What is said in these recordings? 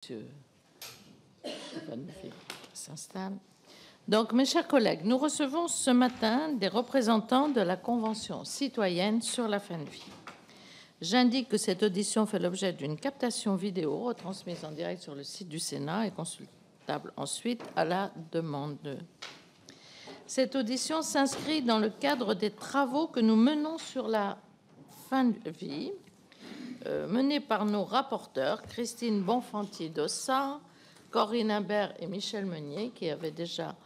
Monsieur s'installe. Donc, mes chers collègues, nous recevons ce matin des représentants de la Convention citoyenne sur la fin de vie. J'indique que cette audition fait l'objet d'une captation vidéo retransmise en direct sur le site du Sénat et consultable ensuite à la demande. Cette audition s'inscrit dans le cadre des travaux que nous menons sur la fin de vie, menés par nos rapporteurs, Christine Bonfanti-Dossat, Corinne Imbert et Michel Meunier, qui avaient déjà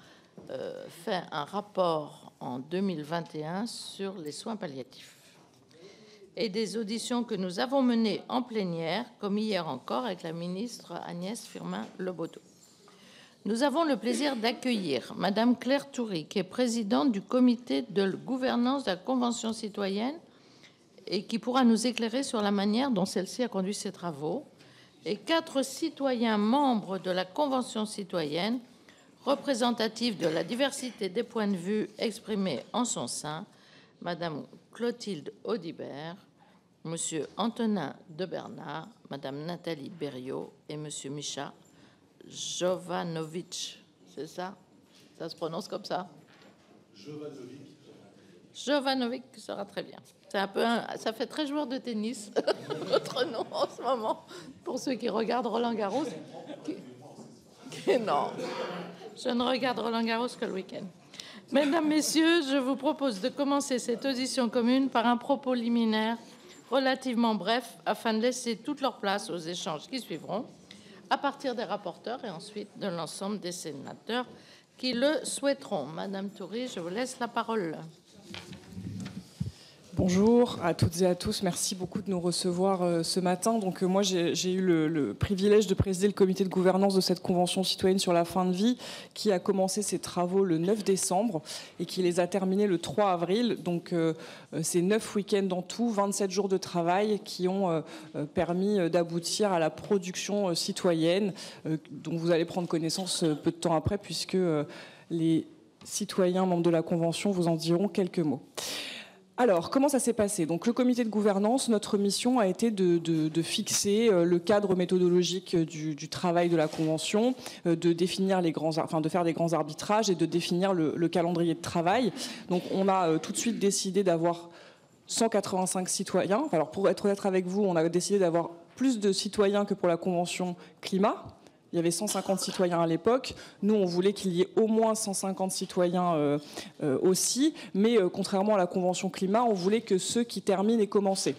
fait un rapport en 2021 sur les soins palliatifs, et des auditions que nous avons menées en plénière, comme hier encore, avec la ministre Agnès Firmin-Le Bodo. Nous avons le plaisir d'accueillir Madame Claire Toury, qui est présidente du comité de gouvernance de la Convention citoyenne et qui pourra nous éclairer sur la manière dont celle-ci a conduit ses travaux, et 4 citoyens membres de la Convention citoyenne, représentatifs de la diversité des points de vue exprimés en son sein, Madame Clotilde Audibert, Monsieur Antonin de Bernard, Madame Nathalie Berriot et Monsieur Micha Jovanovic. C'est ça? Ça se prononce comme ça? Jovanovic sera très bien. C'est un peu ça fait très joueur de tennis, votre nom en ce moment, pour ceux qui regardent Roland-Garros. Non, je ne regarde Roland-Garros que le week-end. Mesdames, Messieurs, je vous propose de commencer cette audition commune par un propos liminaire relativement bref, afin de laisser toute leur place aux échanges qui suivront, à partir des rapporteurs et ensuite de l'ensemble des sénateurs qui le souhaiteront. Madame Toury, je vous laisse la parole. Bonjour à toutes et à tous, merci beaucoup de nous recevoir ce matin. Donc moi j'ai eu le privilège de présider le comité de gouvernance de cette convention citoyenne sur la fin de vie qui a commencé ses travaux le 9 décembre et qui les a terminés le 3 avril. Donc c'est 9 week-ends en tout, 27 jours de travail qui ont permis d'aboutir à la production citoyenne dont vous allez prendre connaissance peu de temps après puisque les citoyens membres de la convention vous en diront quelques mots. Alors, comment ça s'est passé? Donc, le comité de gouvernance, notre mission a été de fixer le cadre méthodologique du travail de la convention, de définir de faire des grands arbitrages et de définir le calendrier de travail. Donc, on a tout de suite décidé d'avoir 185 citoyens. Alors, pour être honnête avec vous, on a décidé d'avoir plus de citoyens que pour la convention climat. Il y avait 150 citoyens à l'époque. Nous, on voulait qu'il y ait au moins 150 citoyens aussi. Mais contrairement à la Convention climat, on voulait que ceux qui terminent aient commencé.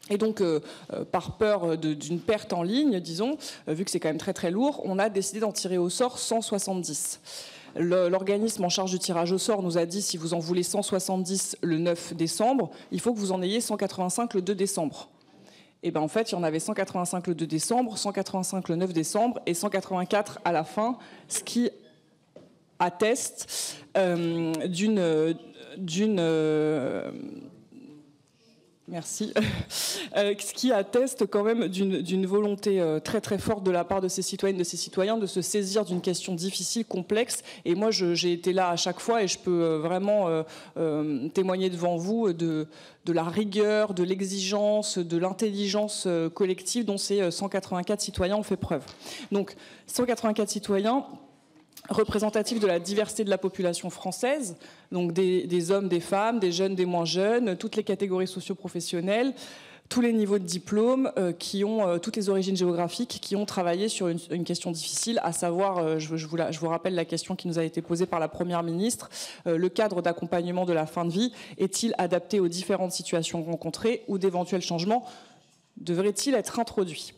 Et donc, par peur d'une perte en ligne, disons, vu que c'est quand même très très lourd, on a décidé d'en tirer au sort 170. L'organisme en charge du tirage au sort nous a dit si vous en voulez 170 le 9 décembre, il faut que vous en ayez 185 le 2 décembre. Et bien en fait, il y en avait 185 le 2 décembre, 185 le 9 décembre et 184 à la fin, ce qui atteste merci. Ce qui atteste quand même d'une volonté très très forte de la part de ces citoyennes, de ces citoyens, de se saisir d'une question difficile, complexe. Et moi, j'ai été là à chaque fois et je peux vraiment témoigner devant vous de la rigueur, de l'exigence, de l'intelligence collective dont ces 184 citoyens ont fait preuve. Donc, 184 citoyens représentatifs de la diversité de la population française, donc des hommes, des femmes, des jeunes, des moins jeunes, toutes les catégories socio-professionnelles, tous les niveaux de diplôme, qui ont toutes les origines géographiques, qui ont travaillé sur une question difficile, à savoir, je vous rappelle la question qui nous a été posée par la Première ministre, le cadre d'accompagnement de la fin de vie est-il adapté aux différentes situations rencontrées ou d'éventuels changements devraient-ils être introduits?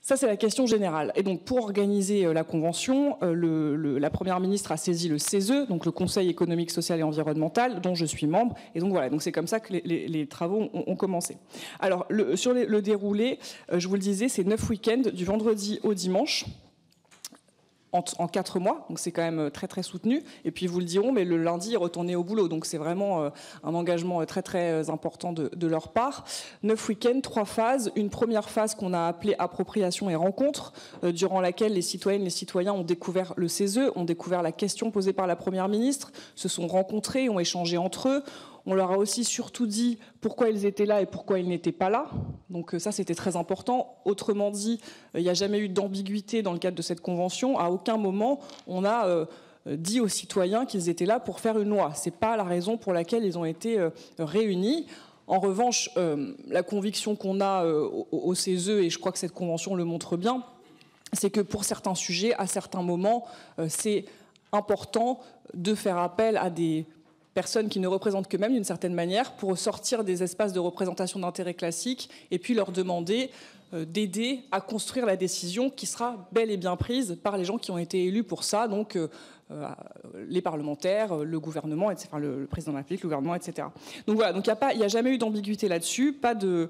Ça, c'est la question générale. Et donc, pour organiser la convention, la Première ministre a saisi le CESE, donc le Conseil économique, social et environnemental, dont je suis membre. Et donc, voilà, donc c'est comme ça que les travaux ont commencé. Alors, sur le déroulé, je vous le disais, c'est 9 week-ends, du vendredi au dimanche, en 4 mois, donc c'est quand même très très soutenu. Et puis ils vous le diront, mais le lundi, ils retournaient au boulot, donc c'est vraiment un engagement très très important de leur part. 9 week-ends, 3 phases. Une première phase qu'on a appelée appropriation et rencontre, durant laquelle les citoyennes, les citoyens ont découvert le CESE, ont découvert la question posée par la Première ministre, se sont rencontrés, ont échangé entre eux, On leur a aussi surtout dit pourquoi ils étaient là et pourquoi ils n'étaient pas là. Donc ça, c'était très important. Autrement dit, il n'y a jamais eu d'ambiguïté dans le cadre de cette convention. À aucun moment, on a dit aux citoyens qu'ils étaient là pour faire une loi. Ce n'est pas la raison pour laquelle ils ont été réunis. En revanche, la conviction qu'on a au CESE, et je crois que cette convention le montre bien, c'est que pour certains sujets, à certains moments, c'est important de faire appel à des personnes qui ne représentent qu'eux-mêmes d'une certaine manière pour sortir des espaces de représentation d'intérêt classiques et puis leur demander d'aider à construire la décision qui sera bel et bien prise par les gens qui ont été élus pour ça, donc les parlementaires, le gouvernement, etc., enfin, le président de la République, le gouvernement, etc. Donc voilà, donc il n'y a jamais eu d'ambiguïté là-dessus, pas de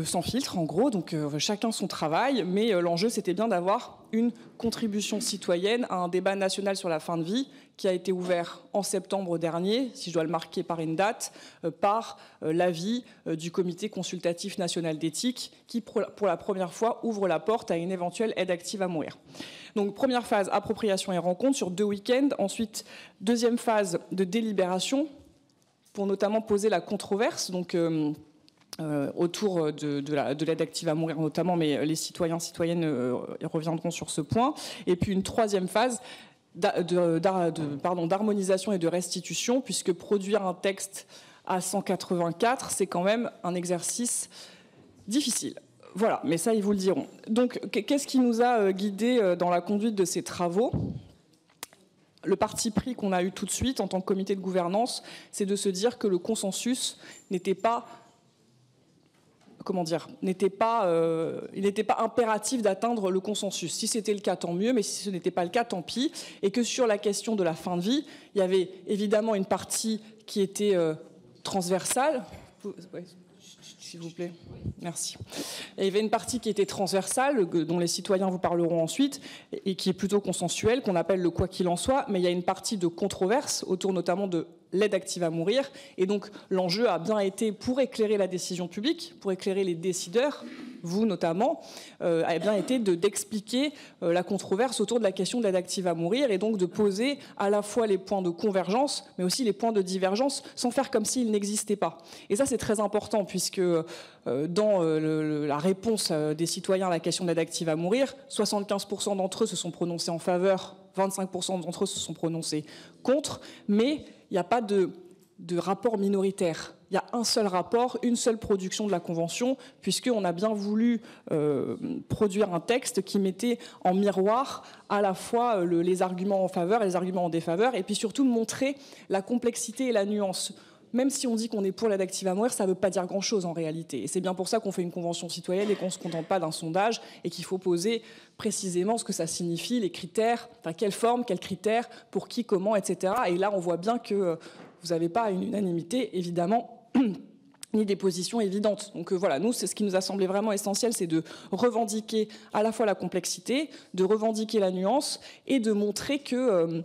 sans filtre en gros, donc chacun son travail, mais l'enjeu c'était bien d'avoir une contribution citoyenne à un débat national sur la fin de vie qui a été ouvert en septembre dernier, si je dois le marquer par une date, par l'avis du comité consultatif national d'éthique qui pour la première fois ouvre la porte à une éventuelle aide active à mourir. Donc première phase, appropriation et rencontre sur 2 week-ends, ensuite deuxième phase de délibération pour notamment poser la controverse, donc autour de l'aide active à mourir notamment, mais les citoyens, citoyennes reviendront sur ce point. Et puis une troisième phase d'harmonisation et de restitution, puisque produire un texte à 184, c'est quand même un exercice difficile. Voilà, mais ça, ils vous le diront. Donc, qu'est-ce qui nous a guidés dans la conduite de ces travaux ? Le parti pris qu'on a eu tout de suite en tant que comité de gouvernance, c'est de se dire que le consensus n'était pas il n'était pas impératif d'atteindre le consensus. Si c'était le cas, tant mieux, mais si ce n'était pas le cas, tant pis. Et que sur la question de la fin de vie, il y avait évidemment une partie qui était transversale. S'il vous plaît. Merci. Et il y avait une partie qui était transversale, dont les citoyens vous parleront ensuite, et qui est plutôt consensuelle, qu'on appelle le quoi qu'il en soit, mais il y a une partie de controverse autour notamment de l'aide active à mourir. Et donc l'enjeu a bien été, pour éclairer la décision publique, pour éclairer les décideurs, vous notamment, a bien été d'expliquer la controverse autour de la question de l'aide active à mourir et donc de poser à la fois les points de convergence, mais aussi les points de divergence, sans faire comme s'ils n'existaient pas. Et ça, c'est très important, puisque dans la réponse des citoyens à la question de l'aide active à mourir, 75% d'entre eux se sont prononcés en faveur, 25% d'entre eux se sont prononcés contre, mais il n'y a pas de rapport minoritaire. Il y a un seul rapport, une seule production de la Convention, puisqu'on a bien voulu produire un texte qui mettait en miroir à la fois les arguments en faveur et les arguments en défaveur, et puis surtout montrer la complexité et la nuance. Même si on dit qu'on est pour l'aide active à mourir, ça ne veut pas dire grand-chose en réalité. Et c'est bien pour ça qu'on fait une convention citoyenne et qu'on ne se contente pas d'un sondage et qu'il faut poser précisément ce que ça signifie, les critères, enfin quelle forme, quels critères, pour qui, comment, etc. Et là, on voit bien que vous n'avez pas une unanimité, évidemment, ni des positions évidentes. Donc voilà, nous, c'est ce qui nous a semblé vraiment essentiel, c'est de revendiquer à la fois la complexité, de revendiquer la nuance et de montrer que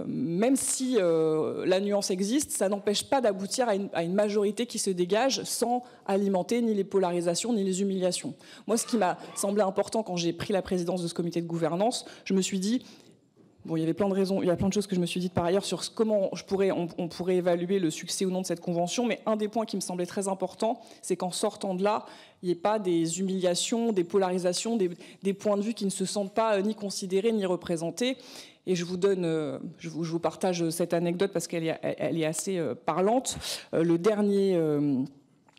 même si la nuance existe, ça n'empêche pas d'aboutir à une majorité qui se dégage sans alimenter ni les polarisations ni les humiliations. Moi, ce qui m'a semblé important quand j'ai pris la présidence de ce comité de gouvernance, je me suis dit, bon, il y avait plein de raisons, il y a plein de choses que je me suis dites par ailleurs sur comment on pourrait évaluer le succès ou non de cette convention, mais un des points qui me semblait très important, c'est qu'en sortant de là, il n'y ait pas des humiliations, des polarisations, des points de vue qui ne se sentent pas ni considérés ni représentés. Et je vous partage cette anecdote parce qu'elle est assez parlante. Le dernier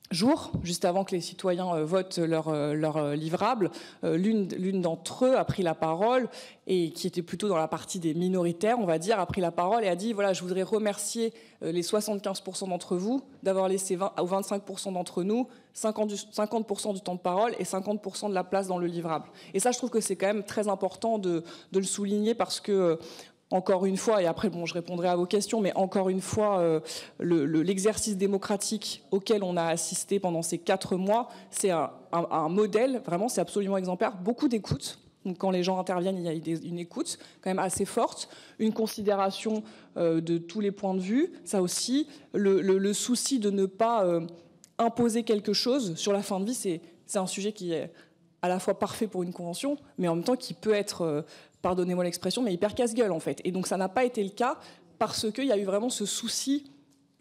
jour, juste avant que les citoyens votent leur livrable, l'une d'entre eux a pris la parole, et qui était plutôt dans la partie des minoritaires, on va dire, a pris la parole et a dit, voilà, je voudrais remercier les 75% d'entre vous d'avoir laissé aux 25% d'entre nous 50% du temps de parole et 50% de la place dans le livrable. Et ça, je trouve que c'est quand même très important de le souligner parce que encore une fois, et après bon, je répondrai à vos questions, mais encore une fois, l'exercice démocratique auquel on a assisté pendant ces 4 mois, c'est un modèle, vraiment, c'est absolument exemplaire. Beaucoup d'écoute. Donc quand les gens interviennent, il y a une écoute quand même assez forte, une considération de tous les points de vue, ça aussi, le souci de ne pas imposer quelque chose sur la fin de vie, c'est un sujet qui est à la fois parfait pour une convention, mais en même temps qui peut être, pardonnez-moi l'expression, mais hyper casse-gueule en fait. Et donc ça n'a pas été le cas parce qu'il y a eu vraiment ce souci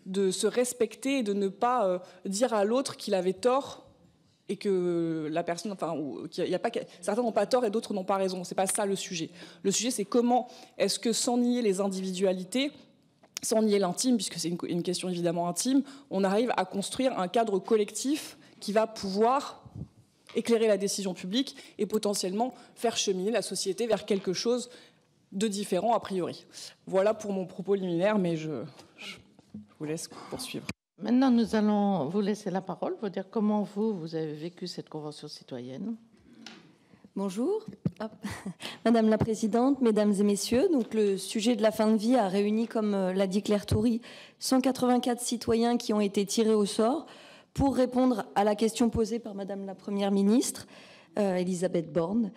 de se respecter et de ne pas dire à l'autre qu'il avait tort et que la personne, enfin, certains n'ont pas tort et d'autres n'ont pas raison. C'est pas ça le sujet. Le sujet, c'est comment est-ce que, sans nier les individualités, sans nier l'intime, puisque c'est une question évidemment intime, on arrive à construire un cadre collectif qui va pouvoir éclairer la décision publique et potentiellement faire cheminer la société vers quelque chose de différent a priori. Voilà pour mon propos liminaire, mais je vous laisse poursuivre. Maintenant, nous allons vous laisser la parole pour dire comment vous avez vécu cette convention citoyenne. Bonjour. Madame la Présidente, Mesdames et Messieurs, donc le sujet de la fin de vie a réuni, comme l'a dit Claire Toury, 184 citoyens qui ont été tirés au sort pour répondre à la question posée par Madame la Première ministre, Elisabeth Borne.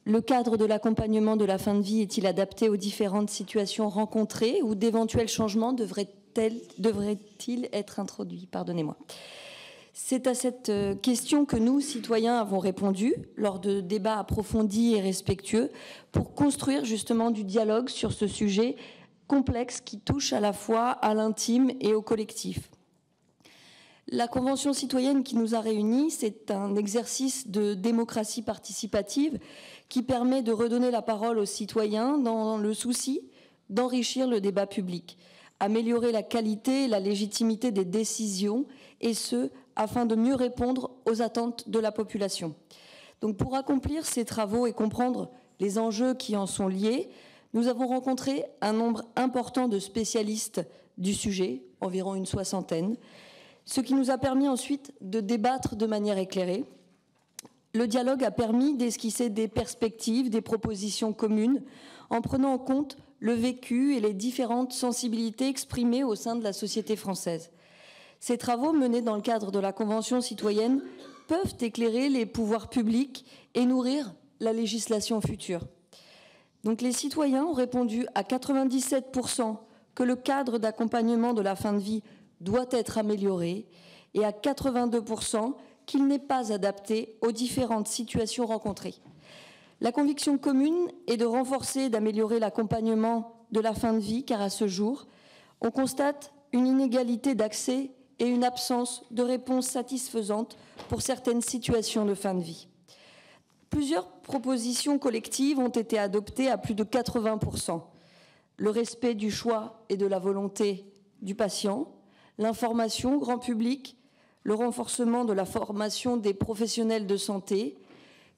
Le cadre de l'accompagnement de la fin de vie est-il adapté aux différentes situations rencontrées ou d'éventuels changements devraient-ils être introduits? Pardonnez-moi. C'est à cette question que nous, citoyens, avons répondu lors de débats approfondis et respectueux pour construire justement du dialogue sur ce sujet complexe qui touche à la fois à l'intime et au collectif. La Convention citoyenne qui nous a réunis, c'est un exercice de démocratie participative qui permet de redonner la parole aux citoyens dans le souci d'enrichir le débat public, améliorer la qualité et la légitimité des décisions, et ce, afin de mieux répondre aux attentes de la population. Donc, pour accomplir ces travaux et comprendre les enjeux qui en sont liés, nous avons rencontré un nombre important de spécialistes du sujet, environ une soixantaine, ce qui nous a permis ensuite de débattre de manière éclairée. Le dialogue a permis d'esquisser des perspectives, des propositions communes, en prenant en compte le vécu et les différentes sensibilités exprimées au sein de la société française. Ces travaux menés dans le cadre de la Convention citoyenne peuvent éclairer les pouvoirs publics et nourrir la législation future. Donc les citoyens ont répondu à 97% que le cadre d'accompagnement de la fin de vie doit être amélioré et à 82% qu'il n'est pas adapté aux différentes situations rencontrées. La conviction commune est de renforcer et d'améliorer l'accompagnement de la fin de vie, car à ce jour, on constate une inégalité d'accès et une absence de réponse satisfaisante pour certaines situations de fin de vie. Plusieurs propositions collectives ont été adoptées à plus de 80%. Le respect du choix et de la volonté du patient, l'information grand public, le renforcement de la formation des professionnels de santé,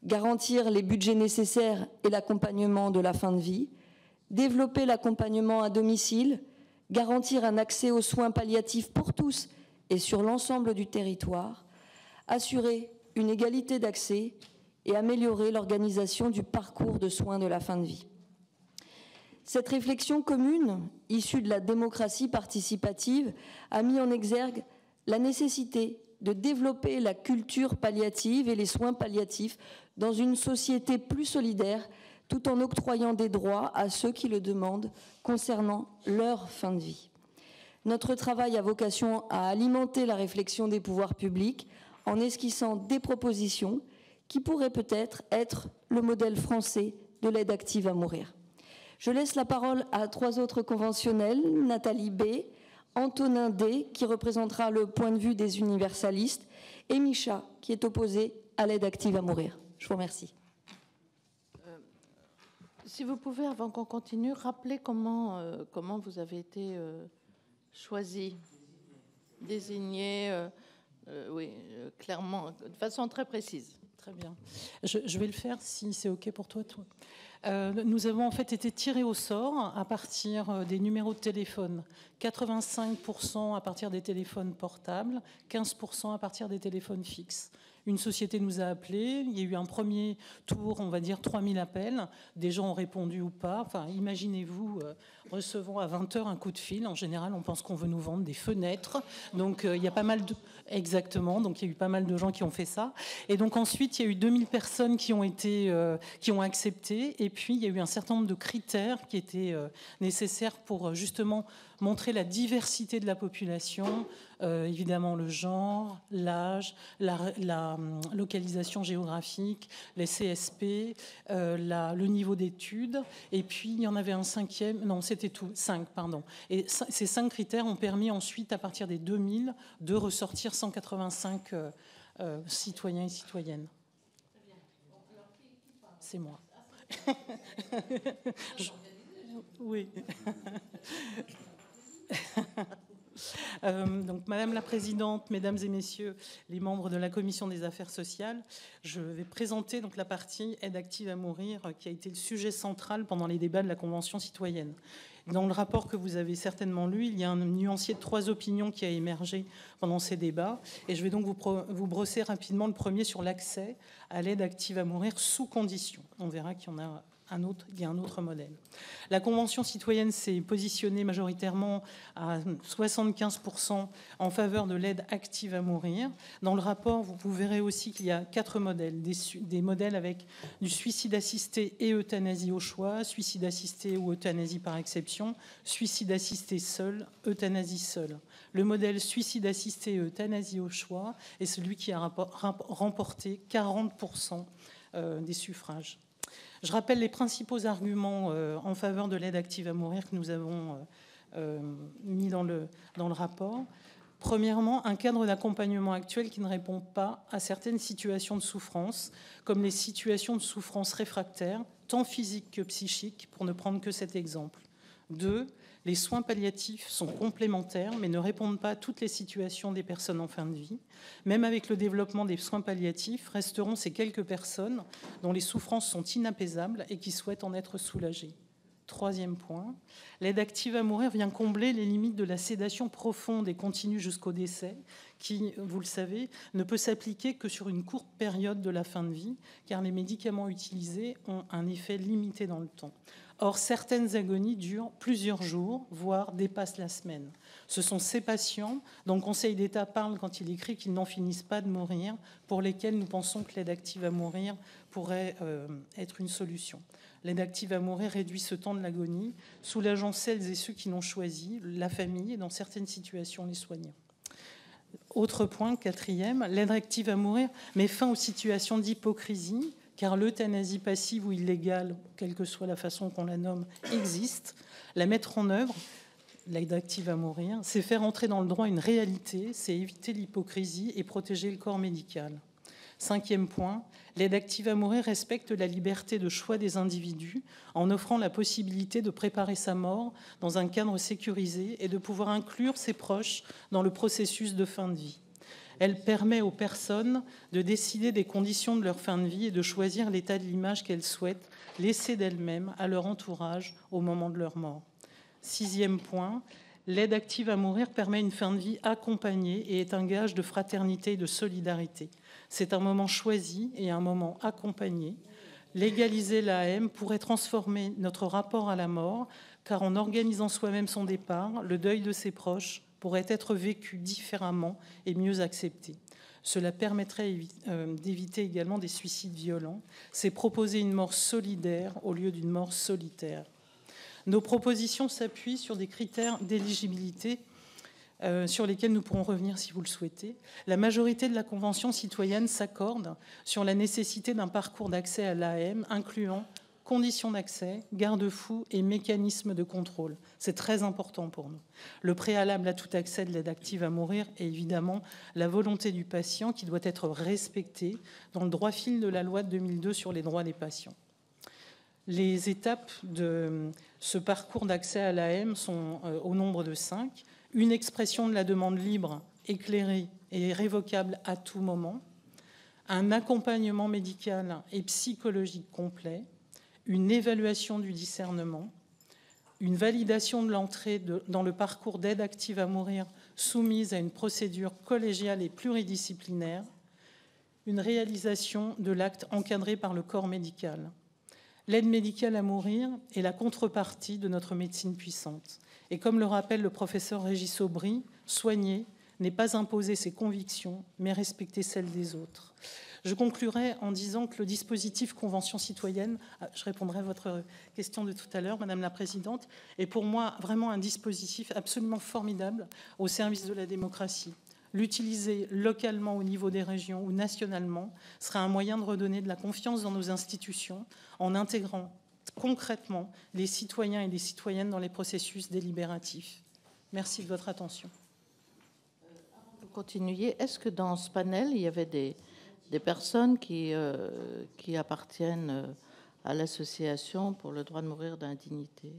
garantir les budgets nécessaires et l'accompagnement de la fin de vie, développer l'accompagnement à domicile, garantir un accès aux soins palliatifs pour tous et sur l'ensemble du territoire, assurer une égalité d'accès et améliorer l'organisation du parcours de soins de la fin de vie. Cette réflexion commune, issue de la démocratie participative, a mis en exergue la nécessité de développer la culture palliative et les soins palliatifs dans une société plus solidaire, tout en octroyant des droits à ceux qui le demandent concernant leur fin de vie. Notre travail a vocation à alimenter la réflexion des pouvoirs publics en esquissant des propositions qui pourraient peut-être être le modèle français de l'aide active à mourir. Je laisse la parole à trois autres conventionnels, Nathalie B., Antonin D., qui représentera le point de vue des universalistes, et Micha, qui est opposé à l'aide active à mourir. Je vous remercie. Si vous pouvez, avant qu'on continue, rappeler comment vous avez été choisi, désigné, oui, clairement, de façon très précise. Très bien. Je vais le faire si c'est OK pour toi. Nous avons en fait été tirés au sort à partir des numéros de téléphone. 85% à partir des téléphones portables, 15% à partir des téléphones fixes. Une société nous a appelés, il y a eu un premier tour, on va dire 3000 appels, des gens ont répondu ou pas. Enfin, imaginez-vous, recevons à 20h un coup de fil. En général, on pense qu'on veut nous vendre des fenêtres. Donc, il y a pas mal de... Exactement, donc il y a eu pas mal de gens qui ont fait ça. Et donc ensuite, il y a eu 2000 personnes qui ont accepté. Et puis, il y a eu un certain nombre de critères qui étaient nécessaires pour justement montrer la diversité de la population, évidemment le genre, l'âge, la localisation géographique, les CSP, le niveau d'études, et puis il y en avait un cinquième, non c'était tout, 5, pardon. Et ces 5 critères ont permis ensuite, à partir des 2000, de ressortir 185 citoyens et citoyennes. C'est moi. Oui. Donc, Madame la Présidente, Mesdames et Messieurs les membres de la Commission des Affaires sociales, je vais présenter donc la partie aide active à mourir qui a été le sujet central pendant les débats de la Convention citoyenne. Dans le rapport que vous avez certainement lu, il y a un nuancier de 3 opinions qui a émergé pendant ces débats. Et je vais donc vous brosser rapidement le premier sur l'accès à l'aide active à mourir sous condition. On verra qu'il y en a il y a un autre modèle. La Convention citoyenne s'est positionnée majoritairement à 75% en faveur de l'aide active à mourir. Dans le rapport, vous verrez aussi qu'il y a 4 modèles. Des modèles avec du suicide assisté et euthanasie au choix, suicide assisté ou euthanasie par exception, suicide assisté seul, euthanasie seule. Le modèle suicide assisté et euthanasie au choix est celui qui a remporté 40% des suffrages. Je rappelle les principaux arguments en faveur de l'aide active à mourir que nous avons mis dans le rapport. Premièrement, un cadre d'accompagnement actuel qui ne répond pas à certaines situations de souffrance, comme les situations de souffrance réfractaire, tant physique que psychique, pour ne prendre que cet exemple. 2. Les soins palliatifs sont complémentaires, mais ne répondent pas à toutes les situations des personnes en fin de vie. Même avec le développement des soins palliatifs, resteront ces quelques personnes dont les souffrances sont inapaisables et qui souhaitent en être soulagées. 3e point, l'aide active à mourir vient combler les limites de la sédation profonde et continue jusqu'au décès, qui, vous le savez, ne peut s'appliquer que sur une courte période de la fin de vie, car les médicaments utilisés ont un effet limité dans le temps. Or, certaines agonies durent plusieurs jours, voire dépassent la semaine. Ce sont ces patients dont le Conseil d'État parle quand il écrit qu'ils n'en finissent pas de mourir, pour lesquels nous pensons que l'aide active à mourir pourrait être une solution. L'aide active à mourir réduit ce temps de l'agonie, soulageant celles et ceux qui l'ont choisi, la famille et dans certaines situations les soignants. Autre point, 4e, l'aide active à mourir met fin aux situations d'hypocrisie, car l'euthanasie passive ou illégale, quelle que soit la façon qu'on la nomme, existe. La mettre en œuvre, l'aide active à mourir, c'est faire entrer dans le droit une réalité, c'est éviter l'hypocrisie et protéger le corps médical. 5e point, l'aide active à mourir respecte la liberté de choix des individus en offrant la possibilité de préparer sa mort dans un cadre sécurisé et de pouvoir inclure ses proches dans le processus de fin de vie. Elle permet aux personnes de décider des conditions de leur fin de vie et de choisir l'état de l'image qu'elles souhaitent laisser d'elles-mêmes à leur entourage au moment de leur mort. 6e point, l'aide active à mourir permet une fin de vie accompagnée et est un gage de fraternité et de solidarité. C'est un moment choisi et un moment accompagné. Légaliser l'AM pourrait transformer notre rapport à la mort, car en organisant soi-même son départ, le deuil de ses proches pourrait être vécu différemment et mieux accepté. Cela permettrait d'éviter également des suicides violents. C'est proposer une mort solidaire au lieu d'une mort solitaire. Nos propositions s'appuient sur des critères d'éligibilité sur lesquels nous pourrons revenir si vous le souhaitez. La majorité de la Convention citoyenne s'accorde sur la nécessité d'un parcours d'accès à l'AM incluant conditions d'accès, garde-fous et mécanismes de contrôle. C'est très important pour nous. Le préalable à tout accès de l'aide active à mourir est évidemment la volonté du patient qui doit être respectée dans le droit fil de la loi de 2002 sur les droits des patients. Les étapes de ce parcours d'accès à l'AM sont au nombre de 5. Une expression de la demande libre, éclairée et révocable à tout moment. Un accompagnement médical et psychologique complet. Une évaluation du discernement, une validation de l'entrée dans le parcours d'aide active à mourir soumise à une procédure collégiale et pluridisciplinaire, une réalisation de l'acte encadré par le corps médical. L'aide médicale à mourir est la contrepartie de notre médecine puissante. Et comme le rappelle le professeur Régis Aubry, soigner, n'est pas imposer ses convictions, mais respecter celles des autres. Je conclurai en disant que le dispositif Convention citoyenne, je répondrai à votre question de tout à l'heure, Madame la Présidente, est pour moi vraiment un dispositif absolument formidable au service de la démocratie. L'utiliser localement au niveau des régions ou nationalement sera un moyen de redonner de la confiance dans nos institutions en intégrant concrètement les citoyens et les citoyennes dans les processus délibératifs. Merci de votre attention. Avant de continuer, est-ce que dans ce panel, il y avait des personnes qui appartiennent à l'association pour le droit de mourir d'indignité?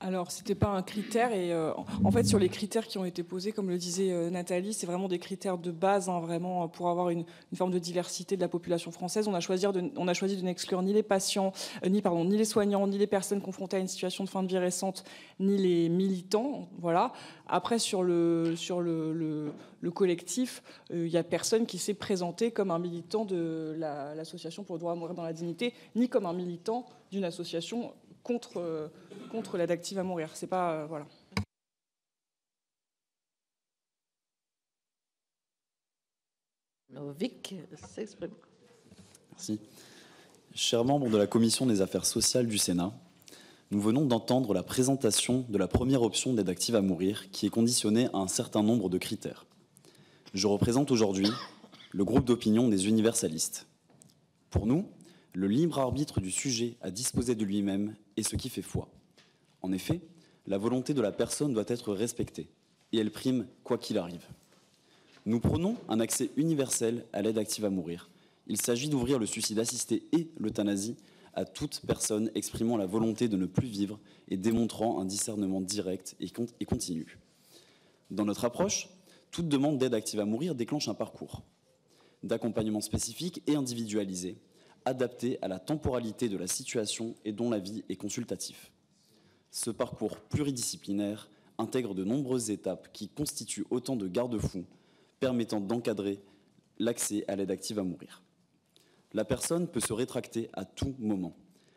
Alors, ce n'était pas un critère. Et en fait, sur les critères qui ont été posés, comme le disait Nathalie, c'est vraiment des critères de base, hein, vraiment, pour avoir une forme de diversité de la population française. On a choisi de n'exclure ni les patients, ni les soignants, ni les personnes confrontées à une situation de fin de vie récente, ni les militants. Voilà. Après, sur le collectif, il n'y a personne qui s'est présenté comme un militant de l'association pour le droit à mourir dans la dignité, ni comme un militant d'une association contre l'aide active à mourir. C'est pas... voilà. Vic s'exprime. Merci. Chers membres de la Commission des affaires sociales du Sénat, nous venons d'entendre la présentation de la première option d'aide active à mourir qui est conditionnée à un certain nombre de critères. Je représente aujourd'hui le groupe d'opinion des universalistes. Pour nous, le libre arbitre du sujet à disposer de lui-même est ce qui fait foi. En effet, la volonté de la personne doit être respectée, et elle prime quoi qu'il arrive. Nous prônons un accès universel à l'aide active à mourir. Il s'agit d'ouvrir le suicide assisté et l'euthanasie à toute personne exprimant la volonté de ne plus vivre et démontrant un discernement direct et continu. Dans notre approche, toute demande d'aide active à mourir déclenche un parcours d'accompagnement spécifique et individualisé, adapté à la temporalité de la situation et dont l'avis est consultatif. Ce parcours pluridisciplinaire intègre de nombreuses étapes qui constituent autant de garde-fous permettant d'encadrer l'accès à l'aide active à mourir. La personne peut se rétracter à tout moment.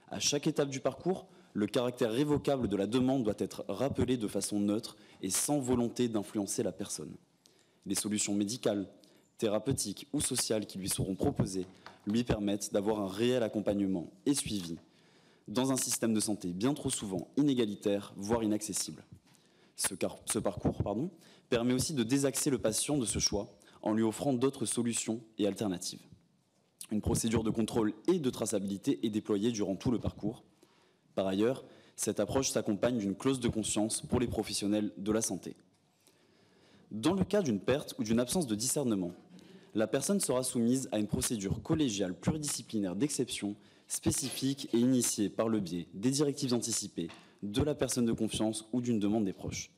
À chaque étape du parcours, le caractère révocable de la demande doit être rappelé de façon neutre et sans volonté d'influencer la personne. Les solutions médicales, thérapeutiques ou sociales qui lui seront proposées lui permettent d'avoir un réel accompagnement et suivi dans un système de santé bien trop souvent inégalitaire, voire inaccessible. Ce parcours permet aussi de désaxer le patient de ce choix en lui offrant d'autres solutions et alternatives. Une procédure de contrôle et de traçabilité est déployée durant tout le parcours. Par ailleurs, cette approche s'accompagne d'une clause de conscience pour les professionnels de la santé. Dans le cas d'une perte ou d'une absence de discernement, la personne sera soumise à une procédure collégiale pluridisciplinaire d'exception spécifique et initiée par le biais des directives anticipées, de la personne de confiance ou d'une demande des proches.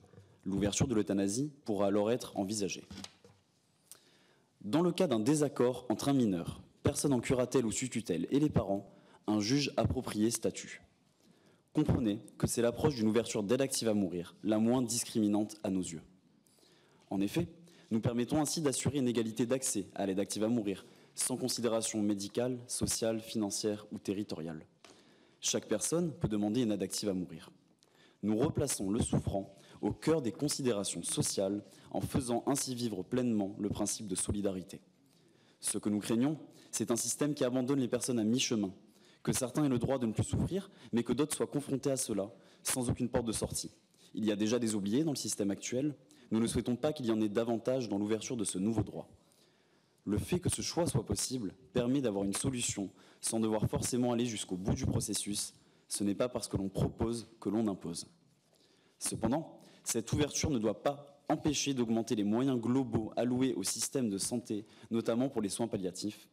L'ouverture de l'euthanasie pourra alors être envisagée. Dans le cas d'un désaccord entre un mineur, personne en curatelle ou sous tutelle et les parents, un juge approprié statue. Comprenez que c'est l'approche d'une ouverture d'aide active à mourir, la moins discriminante à nos yeux. En effet, nous permettons ainsi d'assurer une égalité d'accès à l'aide active à mourir, sans considération médicale, sociale, financière ou territoriale. Chaque personne peut demander une aide active à mourir. Nous replaçons le souffrant au cœur des considérations sociales en faisant ainsi vivre pleinement le principe de solidarité. Ce que nous craignons, c'est un système qui abandonne les personnes à mi-chemin, que certains aient le droit de ne plus souffrir, mais que d'autres soient confrontés à cela, sans aucune porte de sortie. Il y a déjà des oubliés dans le système actuel. Nous ne souhaitons pas qu'il y en ait davantage dans l'ouverture de ce nouveau droit. Le fait que ce choix soit possible permet d'avoir une solution sans devoir forcément aller jusqu'au bout du processus. Ce n'est pas parce que l'on propose que l'on impose. Cependant, cette ouverture ne doit pas empêcher d'augmenter les moyens globaux alloués au système de santé, notamment pour les soins palliatifs.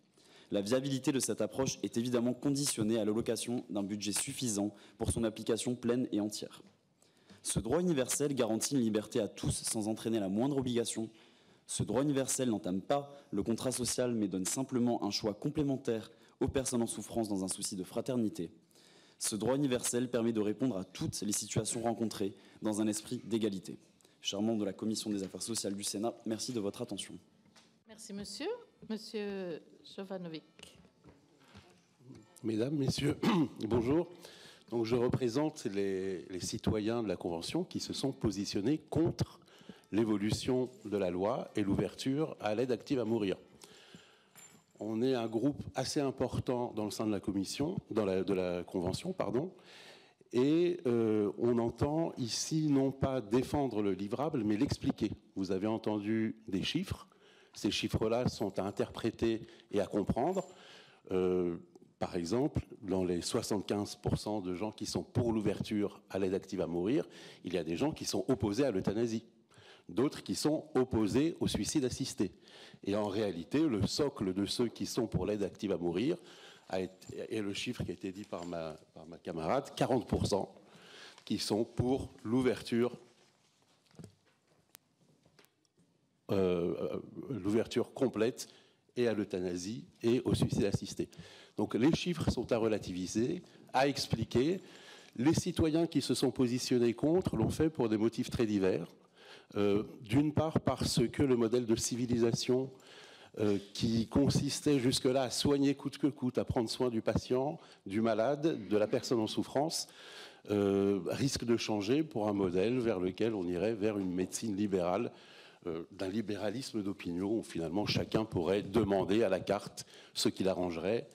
La viabilité de cette approche est évidemment conditionnée à l'allocation d'un budget suffisant pour son application pleine et entière. Ce droit universel garantit une liberté à tous sans entraîner la moindre obligation. Ce droit universel n'entame pas le contrat social, mais donne simplement un choix complémentaire aux personnes en souffrance dans un souci de fraternité. Ce droit universel permet de répondre à toutes les situations rencontrées dans un esprit d'égalité. Chers membres de la Commission des affaires sociales du Sénat, merci de votre attention. Merci, monsieur. Monsieur Jovanovic. Mesdames, messieurs, bonjour. Donc, je représente les citoyens de la Convention qui se sont positionnés contre l'évolution de la loi et l'ouverture à l'aide active à mourir. On est un groupe assez important dans le sein de la commission, de la convention, pardon, et on entend ici non pas défendre le livrable, mais l'expliquer. Vous avez entendu des chiffres. Ces chiffres-là sont à interpréter et à comprendre. Par exemple, dans les 75% de gens qui sont pour l'ouverture à l'aide active à mourir, il y a des gens qui sont opposés à l'euthanasie, d'autres qui sont opposés au suicide assisté. Et en réalité, le socle de ceux qui sont pour l'aide active à mourir, et le chiffre qui a été dit par ma camarade, 40% qui sont pour l'ouverture complète et à l'euthanasie et au suicide assisté. Donc les chiffres sont à relativiser, à expliquer. Les citoyens qui se sont positionnés contre l'ont fait pour des motifs très divers. D'une part parce que le modèle de civilisation qui consistait jusque-là à soigner coûte que coûte, à prendre soin du patient, du malade, de la personne en souffrance, risque de changer pour un modèle vers lequel on irait vers une médecine libérale, d'un libéralisme d'opinion où finalement chacun pourrait demander à la carte ce qui l'arrangerait,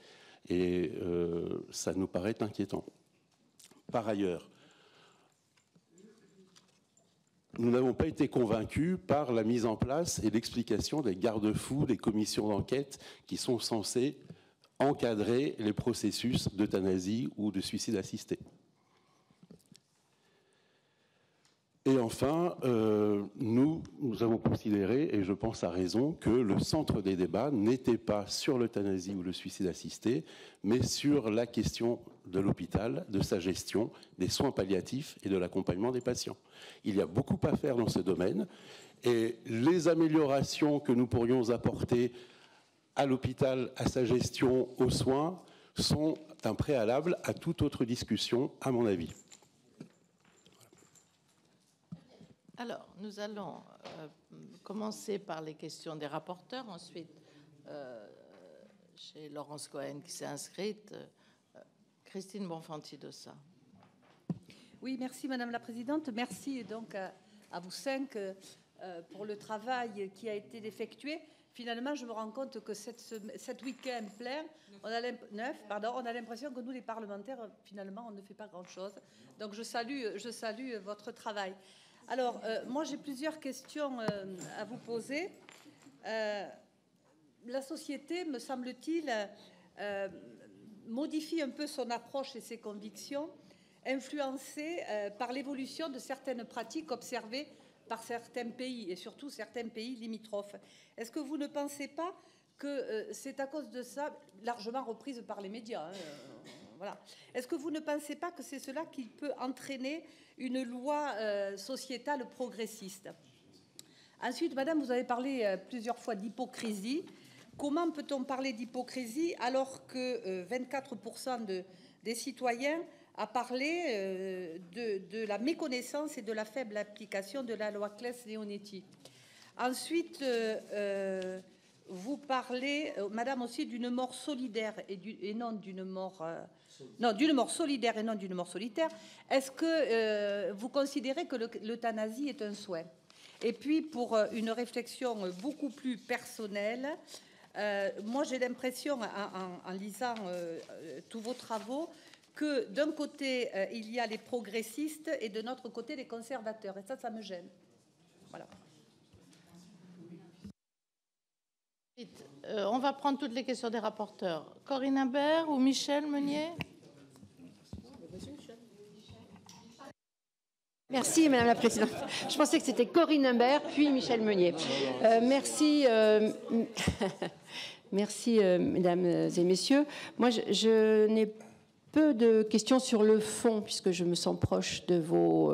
et ça nous paraît inquiétant. Par ailleurs, nous n'avons pas été convaincus par la mise en place et l'explication des garde-fous, des commissions d'enquête qui sont censées encadrer les processus d'euthanasie ou de suicide assisté. Et enfin, nous avons considéré, et je pense à raison, que le centre des débats n'était pas sur l'euthanasie ou le suicide assisté, mais sur la question de l'hôpital, de sa gestion, des soins palliatifs et de l'accompagnement des patients. Il y a beaucoup à faire dans ce domaine, et les améliorations que nous pourrions apporter à l'hôpital, à sa gestion, aux soins, sont un préalable à toute autre discussion, à mon avis. Alors, nous allons commencer par les questions des rapporteurs. Ensuite, chez Laurence Cohen qui s'est inscrite, Christine Bonfanti-Dossat. Oui, merci Madame la Présidente. Merci donc à vous cinq pour le travail qui a été effectué. Finalement, je me rends compte que cette week-end plein, on a l'impression que nous, les parlementaires, finalement, on ne fait pas grand-chose. Donc, je salue votre travail. Alors, moi, j'ai plusieurs questions à vous poser. La société, me semble-t-il, modifie un peu son approche et ses convictions, influencée par l'évolution de certaines pratiques observées par certains pays, et surtout certains pays limitrophes. Est-ce que vous ne pensez pas que c'est à cause de ça, largement reprise par les médias, voilà. Est-ce que vous ne pensez pas que c'est cela qui peut entraîner une loi sociétale progressiste? Ensuite, Madame, vous avez parlé plusieurs fois d'hypocrisie. Comment peut-on parler d'hypocrisie alors que 24% des citoyens a parlé de la méconnaissance et de la faible application de la loi Claes-Leonetti? Ensuite, vous parlez, Madame, aussi d'une mort solidaire et non d'une mort... d'une mort solidaire et non d'une mort solitaire. Est-ce que vous considérez que l'euthanasie est un souhait? Et puis, pour une réflexion beaucoup plus personnelle, moi, j'ai l'impression, en lisant tous vos travaux, que d'un côté, il y a les progressistes et de notre côté, les conservateurs. Et ça me gêne. Voilà. On va prendre toutes les questions des rapporteurs. Corinne Imbert ou Michel Meunier? Merci, Madame la Présidente. Je pensais que c'était Corinne Imbert, puis Michel Meunier. Merci, merci, Mesdames et Messieurs. Moi, je n'ai peu de questions sur le fond, puisque je me sens proche de vos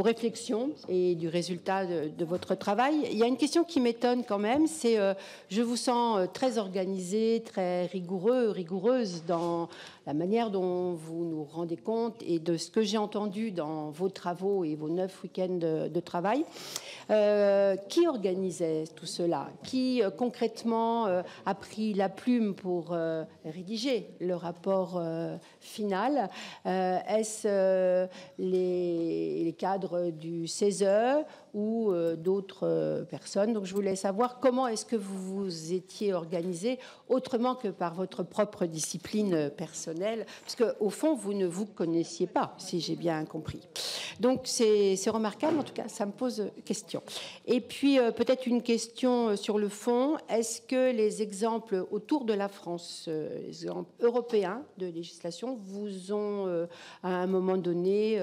réflexions et du résultat de votre travail. Il y a une question qui m'étonne quand même, c'est je vous sens très organisée, très rigoureuse dans la manière dont vous nous rendez compte et de ce que j'ai entendu dans vos travaux et vos 9 week-ends de travail. Qui organisait tout cela? Qui concrètement a pris la plume pour rédiger le rapport final? Est-ce les cadres du CESE ou d'autres personnes? Donc je voulais savoir comment est-ce que vous vous étiez organisé autrement que par votre propre discipline personnelle, parce qu'au fond, vous ne vous connaissiez pas, si j'ai bien compris. Donc c'est remarquable, en tout cas, ça me pose question. Et puis peut-être une question sur le fond. Est-ce que les exemples autour de la France, les exemples européens de législation, vous ont à un moment donné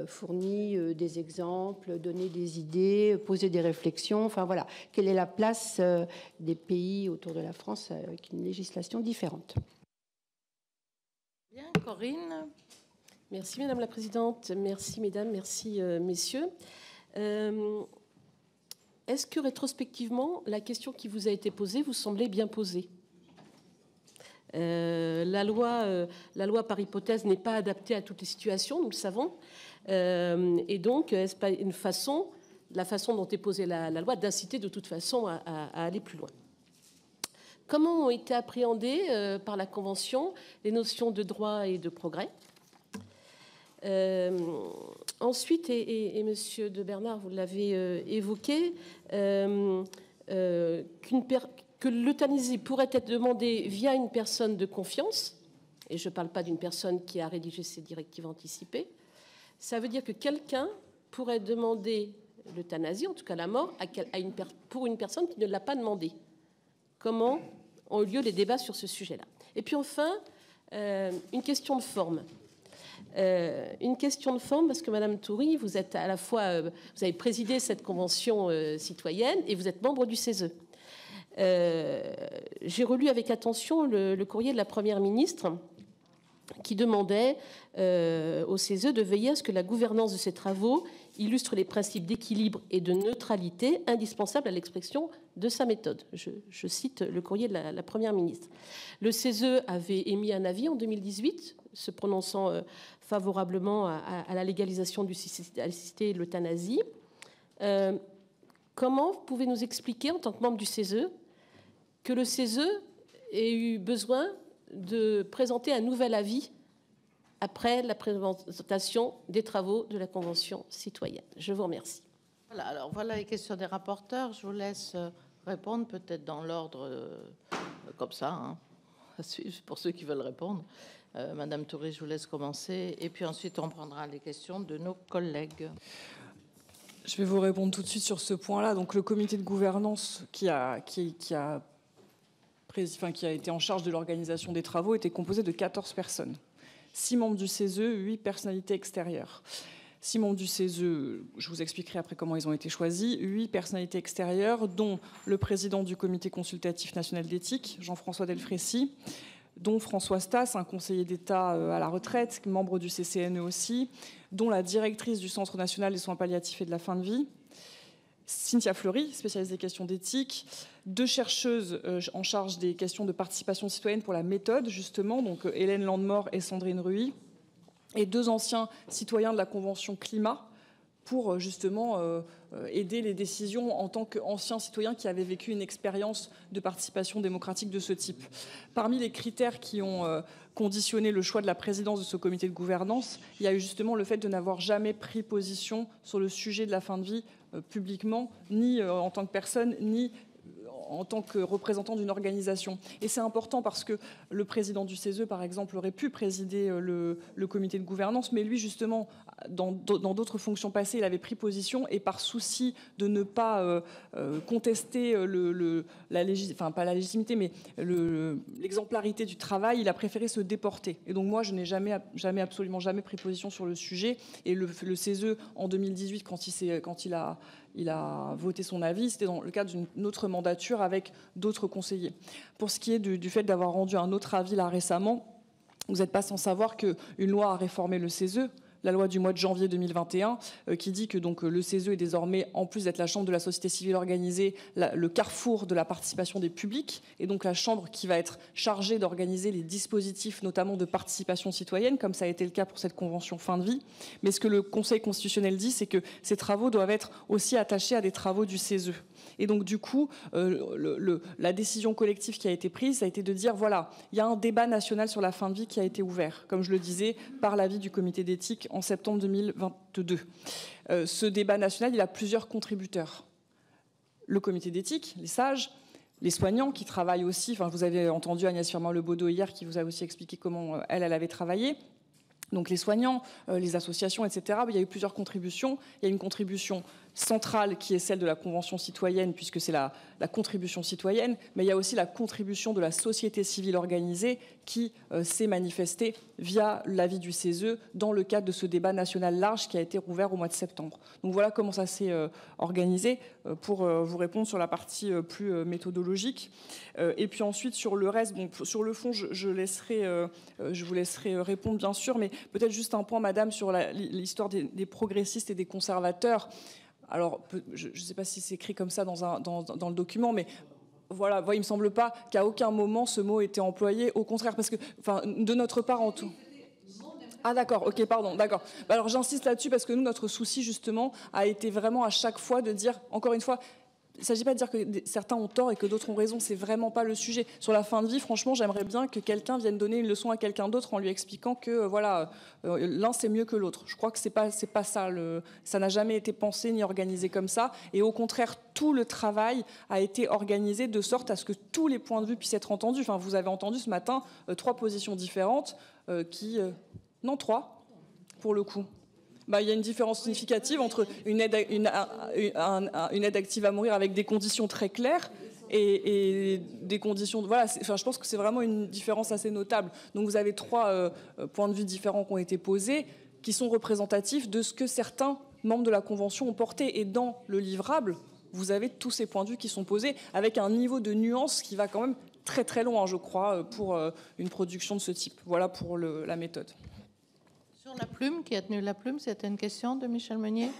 fourni des exemples, donné des idées, posé des réflexions? Enfin voilà, quelle est la place des pays autour de la France avec une législation différente? Bien, Corinne. Merci Madame la Présidente, merci Mesdames, merci Messieurs. Est-ce que rétrospectivement, la question qui vous a été posée vous semblait bien posée? La loi par hypothèse n'est pas adaptée à toutes les situations, nous le savons. Et donc, est-ce pas une façon, la façon dont est posée la loi, d'inciter de toute façon à aller plus loin? Comment ont été appréhendées par la Convention les notions de droit et de progrès? Ensuite, et Monsieur de Bernard, vous l'avez évoqué, que l'euthanasie pourrait être demandée via une personne de confiance, et je ne parle pas d'une personne qui a rédigé ces directives anticipées. Ça veut dire que quelqu'un pourrait demander l'euthanasie, en tout cas la mort, pour une personne qui ne l'a pas demandé. Comment ont eu lieu les débats sur ce sujet-là? Et puis enfin, une question de forme. Une question de forme, parce que Madame Toury, vous êtes à la fois, vous avez présidé cette convention citoyenne et vous êtes membre du CESE. J'ai relu avec attention le courrier de la Première ministre qui demandait au CESE de veiller à ce que la gouvernance de ses travaux illustre les principes d'équilibre et de neutralité indispensables à l'expression de sa méthode. Je cite le courrier de la Première ministre. Le CESE avait émis un avis en 2018 se prononçant favorablement à la légalisation du assisté et de l'euthanasie. Comment vous pouvez nous expliquer, en tant que membre du CESE, que le CESE ait eu besoin de présenter un nouvel avis après la présentation des travaux de la Convention citoyenne? Je vous remercie. Voilà, alors voilà les questions des rapporteurs. Je vous laisse répondre peut-être dans l'ordre comme ça, hein, à suivre pour ceux qui veulent répondre. Madame Toury, je vous laisse commencer. Et puis ensuite, on prendra les questions de nos collègues. Je vais vous répondre tout de suite sur ce point-là. Donc, le comité de gouvernance qui a été en charge de l'organisation des travaux était composé de 14 personnes. 6 membres du CESE, 8 personnalités extérieures. 6 membres du CESE, je vous expliquerai après comment ils ont été choisis. 8 personnalités extérieures, dont le président du comité consultatif national d'éthique, Jean-François Delfrécy, dont François Stas, un conseiller d'État à la retraite, membre du CCNE aussi, dont la directrice du Centre national des soins palliatifs et de la fin de vie, Cynthia Fleury, spécialiste des questions d'éthique, 2 chercheuses en charge des questions de participation citoyenne pour la méthode, justement, donc Hélène Landemort et Sandrine Ruy, et 2 anciens citoyens de la Convention climat pour justement aider les décisions en tant qu'anciens citoyens qui avaient vécu une expérience de participation démocratique de ce type. Parmi les critères qui ont conditionné le choix de la présidence de ce comité de gouvernance, il y a eu justement le fait de n'avoir jamais pris position sur le sujet de la fin de vie publiquement, ni en tant que personne, ni en tant que représentant d'une organisation. Et c'est important parce que le président du CESE, par exemple, aurait pu présider le comité de gouvernance, mais lui, justement, dans d'autres fonctions passées, il avait pris position et par souci de ne pas contester pas la légitimité, mais l'exemplarité du travail, il a préféré se déporter. Et donc moi, je n'ai absolument jamais pris position sur le sujet. Et le CESE, en 2018, quand il a voté son avis, c'était dans le cadre d'une autre mandature avec d'autres conseillers. Pour ce qui est du fait d'avoir rendu un autre avis là récemment, vous n'êtes pas sans savoir qu'une loi a réformé le CESE, la loi du mois de janvier 2021, qui dit que donc, le CESE est désormais, en plus d'être la chambre de la société civile organisée, le carrefour de la participation des publics, et donc la chambre qui va être chargée d'organiser les dispositifs, notamment de participation citoyenne, comme ça a été le cas pour cette convention fin de vie. Mais ce que le Conseil constitutionnel dit, c'est que ces travaux doivent être aussi attachés à des travaux du CESE. Et donc, du coup, la décision collective qui a été prise, ça a été de dire, voilà, il y a un débat national sur la fin de vie qui a été ouvert, comme je le disais, par l'avis du comité d'éthique en septembre 2022. Ce débat national, il a plusieurs contributeurs. Le comité d'éthique, les sages, les soignants qui travaillent aussi, enfin, vous avez entendu Agnès Firmin-Lebaudot hier qui vous a aussi expliqué comment elle avait travaillé. Donc les soignants, les associations, etc. Il y a eu plusieurs contributions. Il y a une contribution centrale qui est celle de la Convention citoyenne, puisque c'est la contribution citoyenne, mais il y a aussi la contribution de la société civile organisée qui s'est manifestée via l'avis du CESE dans le cadre de ce débat national large qui a été rouvert au mois de septembre. Donc voilà comment ça s'est organisé pour vous répondre sur la partie plus méthodologique. Et puis ensuite, sur le reste, bon, sur le fond, je vous laisserai répondre bien sûr, mais peut-être juste un point, madame, sur l'histoire des progressistes et des conservateurs. Alors, je ne sais pas si c'est écrit comme ça dans le document, mais voilà, il ne me semble pas qu'à aucun moment ce mot ait été employé. Au contraire, parce que, enfin, de notre part, en tout. Ah d'accord, ok, pardon, d'accord. Alors j'insiste là-dessus parce que nous, notre souci justement a été vraiment à chaque fois de dire, encore une fois, il ne s'agit pas de dire que certains ont tort et que d'autres ont raison, c'est vraiment pas le sujet. Sur la fin de vie, franchement, j'aimerais bien que quelqu'un vienne donner une leçon à quelqu'un d'autre en lui expliquant que voilà, l'un c'est mieux que l'autre. Je crois que c'est pas ça. Ça n'a jamais été pensé ni organisé comme ça. Et au contraire, tout le travail a été organisé de sorte à ce que tous les points de vue puissent être entendus. Enfin, vous avez entendu ce matin 3 positions différentes non, 3 pour le coup. Il y a une différence significative entre une aide active à mourir avec des conditions très claires et des conditions... Voilà, je pense que c'est vraiment une différence assez notable. Donc vous avez 3 points de vue différents qui ont été posés, qui sont représentatifs de ce que certains membres de la Convention ont porté. Et dans le livrable, vous avez tous ces points de vue qui sont posés avec un niveau de nuance qui va quand même très très loin, je crois, pour une production de ce type. Voilà pour la méthode. Sur la plume, qui a tenu la plume, c'était une question de Michel Meunier.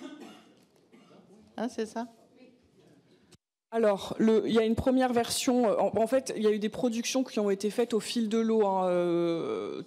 Hein, c'est ça? Alors, il y a une première version. En fait, il y a eu des productions qui ont été faites au fil de l'eau,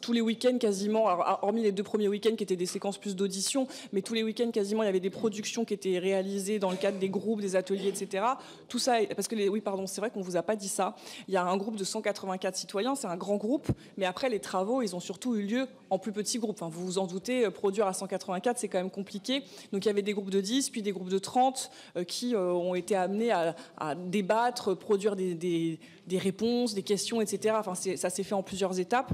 tous les week-ends quasiment, hormis les 2 premiers week-ends qui étaient des séquences plus d'audition, mais tous les week-ends quasiment, il y avait des productions qui étaient réalisées dans le cadre des groupes, des ateliers, etc. Tout ça, parce que oui, pardon, c'est vrai qu'on vous a pas dit ça. Il y a un groupe de 184 citoyens, c'est un grand groupe, mais après les travaux, ils ont surtout eu lieu en plus petits groupes. Enfin, vous vous en doutez, produire à 184, c'est quand même compliqué. Donc il y avait des groupes de 10, puis des groupes de 30 qui ont été amenés à débattre, produire des réponses, des questions, etc. Enfin, ça s'est fait en plusieurs étapes.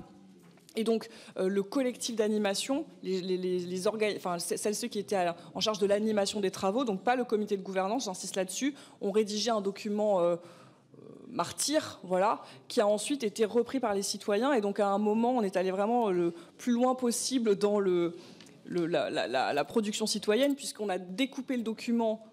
Et donc, le collectif d'animation, ceux qui étaient en charge de l'animation des travaux, donc pas le comité de gouvernance, j'insiste là-dessus, ont rédigé un document martyr, voilà, qui a ensuite été repris par les citoyens. Et donc, à un moment, on est allé vraiment le plus loin possible dans la production citoyenne, puisqu'on a découpé le document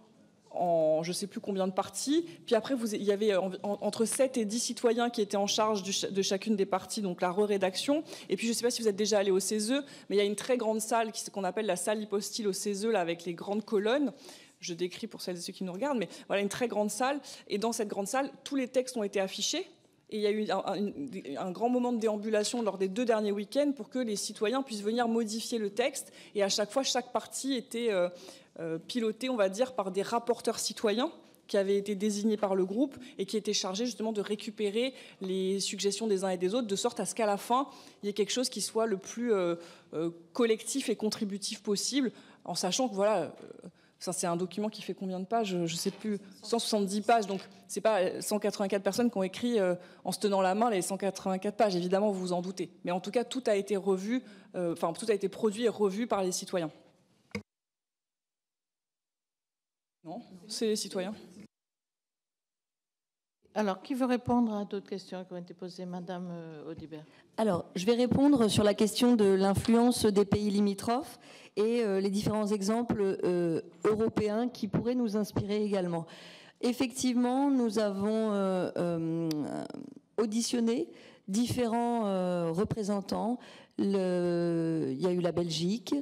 en je ne sais plus combien de parties. Puis après, il y avait entre 7 et 10 citoyens qui étaient en charge de chacune des parties, donc la re-rédaction. Et puis, je ne sais pas si vous êtes déjà allé au CESE, mais il y a une très grande salle qu'on appelle la salle hypostyle au CESE, là, avec les grandes colonnes. Je décris pour celles et ceux qui nous regardent, mais voilà, une très grande salle. Et dans cette grande salle, tous les textes ont été affichés. Et il y a eu un grand moment de déambulation lors des 2 derniers week-ends pour que les citoyens puissent venir modifier le texte. Et à chaque fois, chaque partie était pilotée, on va dire, par des rapporteurs citoyens qui avaient été désignés par le groupe et qui étaient chargés justement de récupérer les suggestions des uns et des autres, de sorte à ce qu'à la fin, il y ait quelque chose qui soit le plus collectif et contributif possible, en sachant que voilà... Ça, c'est un document qui fait combien de pages? Je ne sais plus, 170 pages. Donc, ce n'est pas 184 personnes qui ont écrit en se tenant la main les 184 pages. Évidemment, vous vous en doutez. Mais en tout cas, tout a été revu, tout a été produit et revu par les citoyens. Non, c'est les citoyens. Alors, qui veut répondre à d'autres questions qui ont été posées? Madame Audibert. Alors, je vais répondre sur la question de l'influence des pays limitrophes et les différents exemples européens qui pourraient nous inspirer également. Effectivement, nous avons auditionné différents représentants. Il y a eu la Belgique,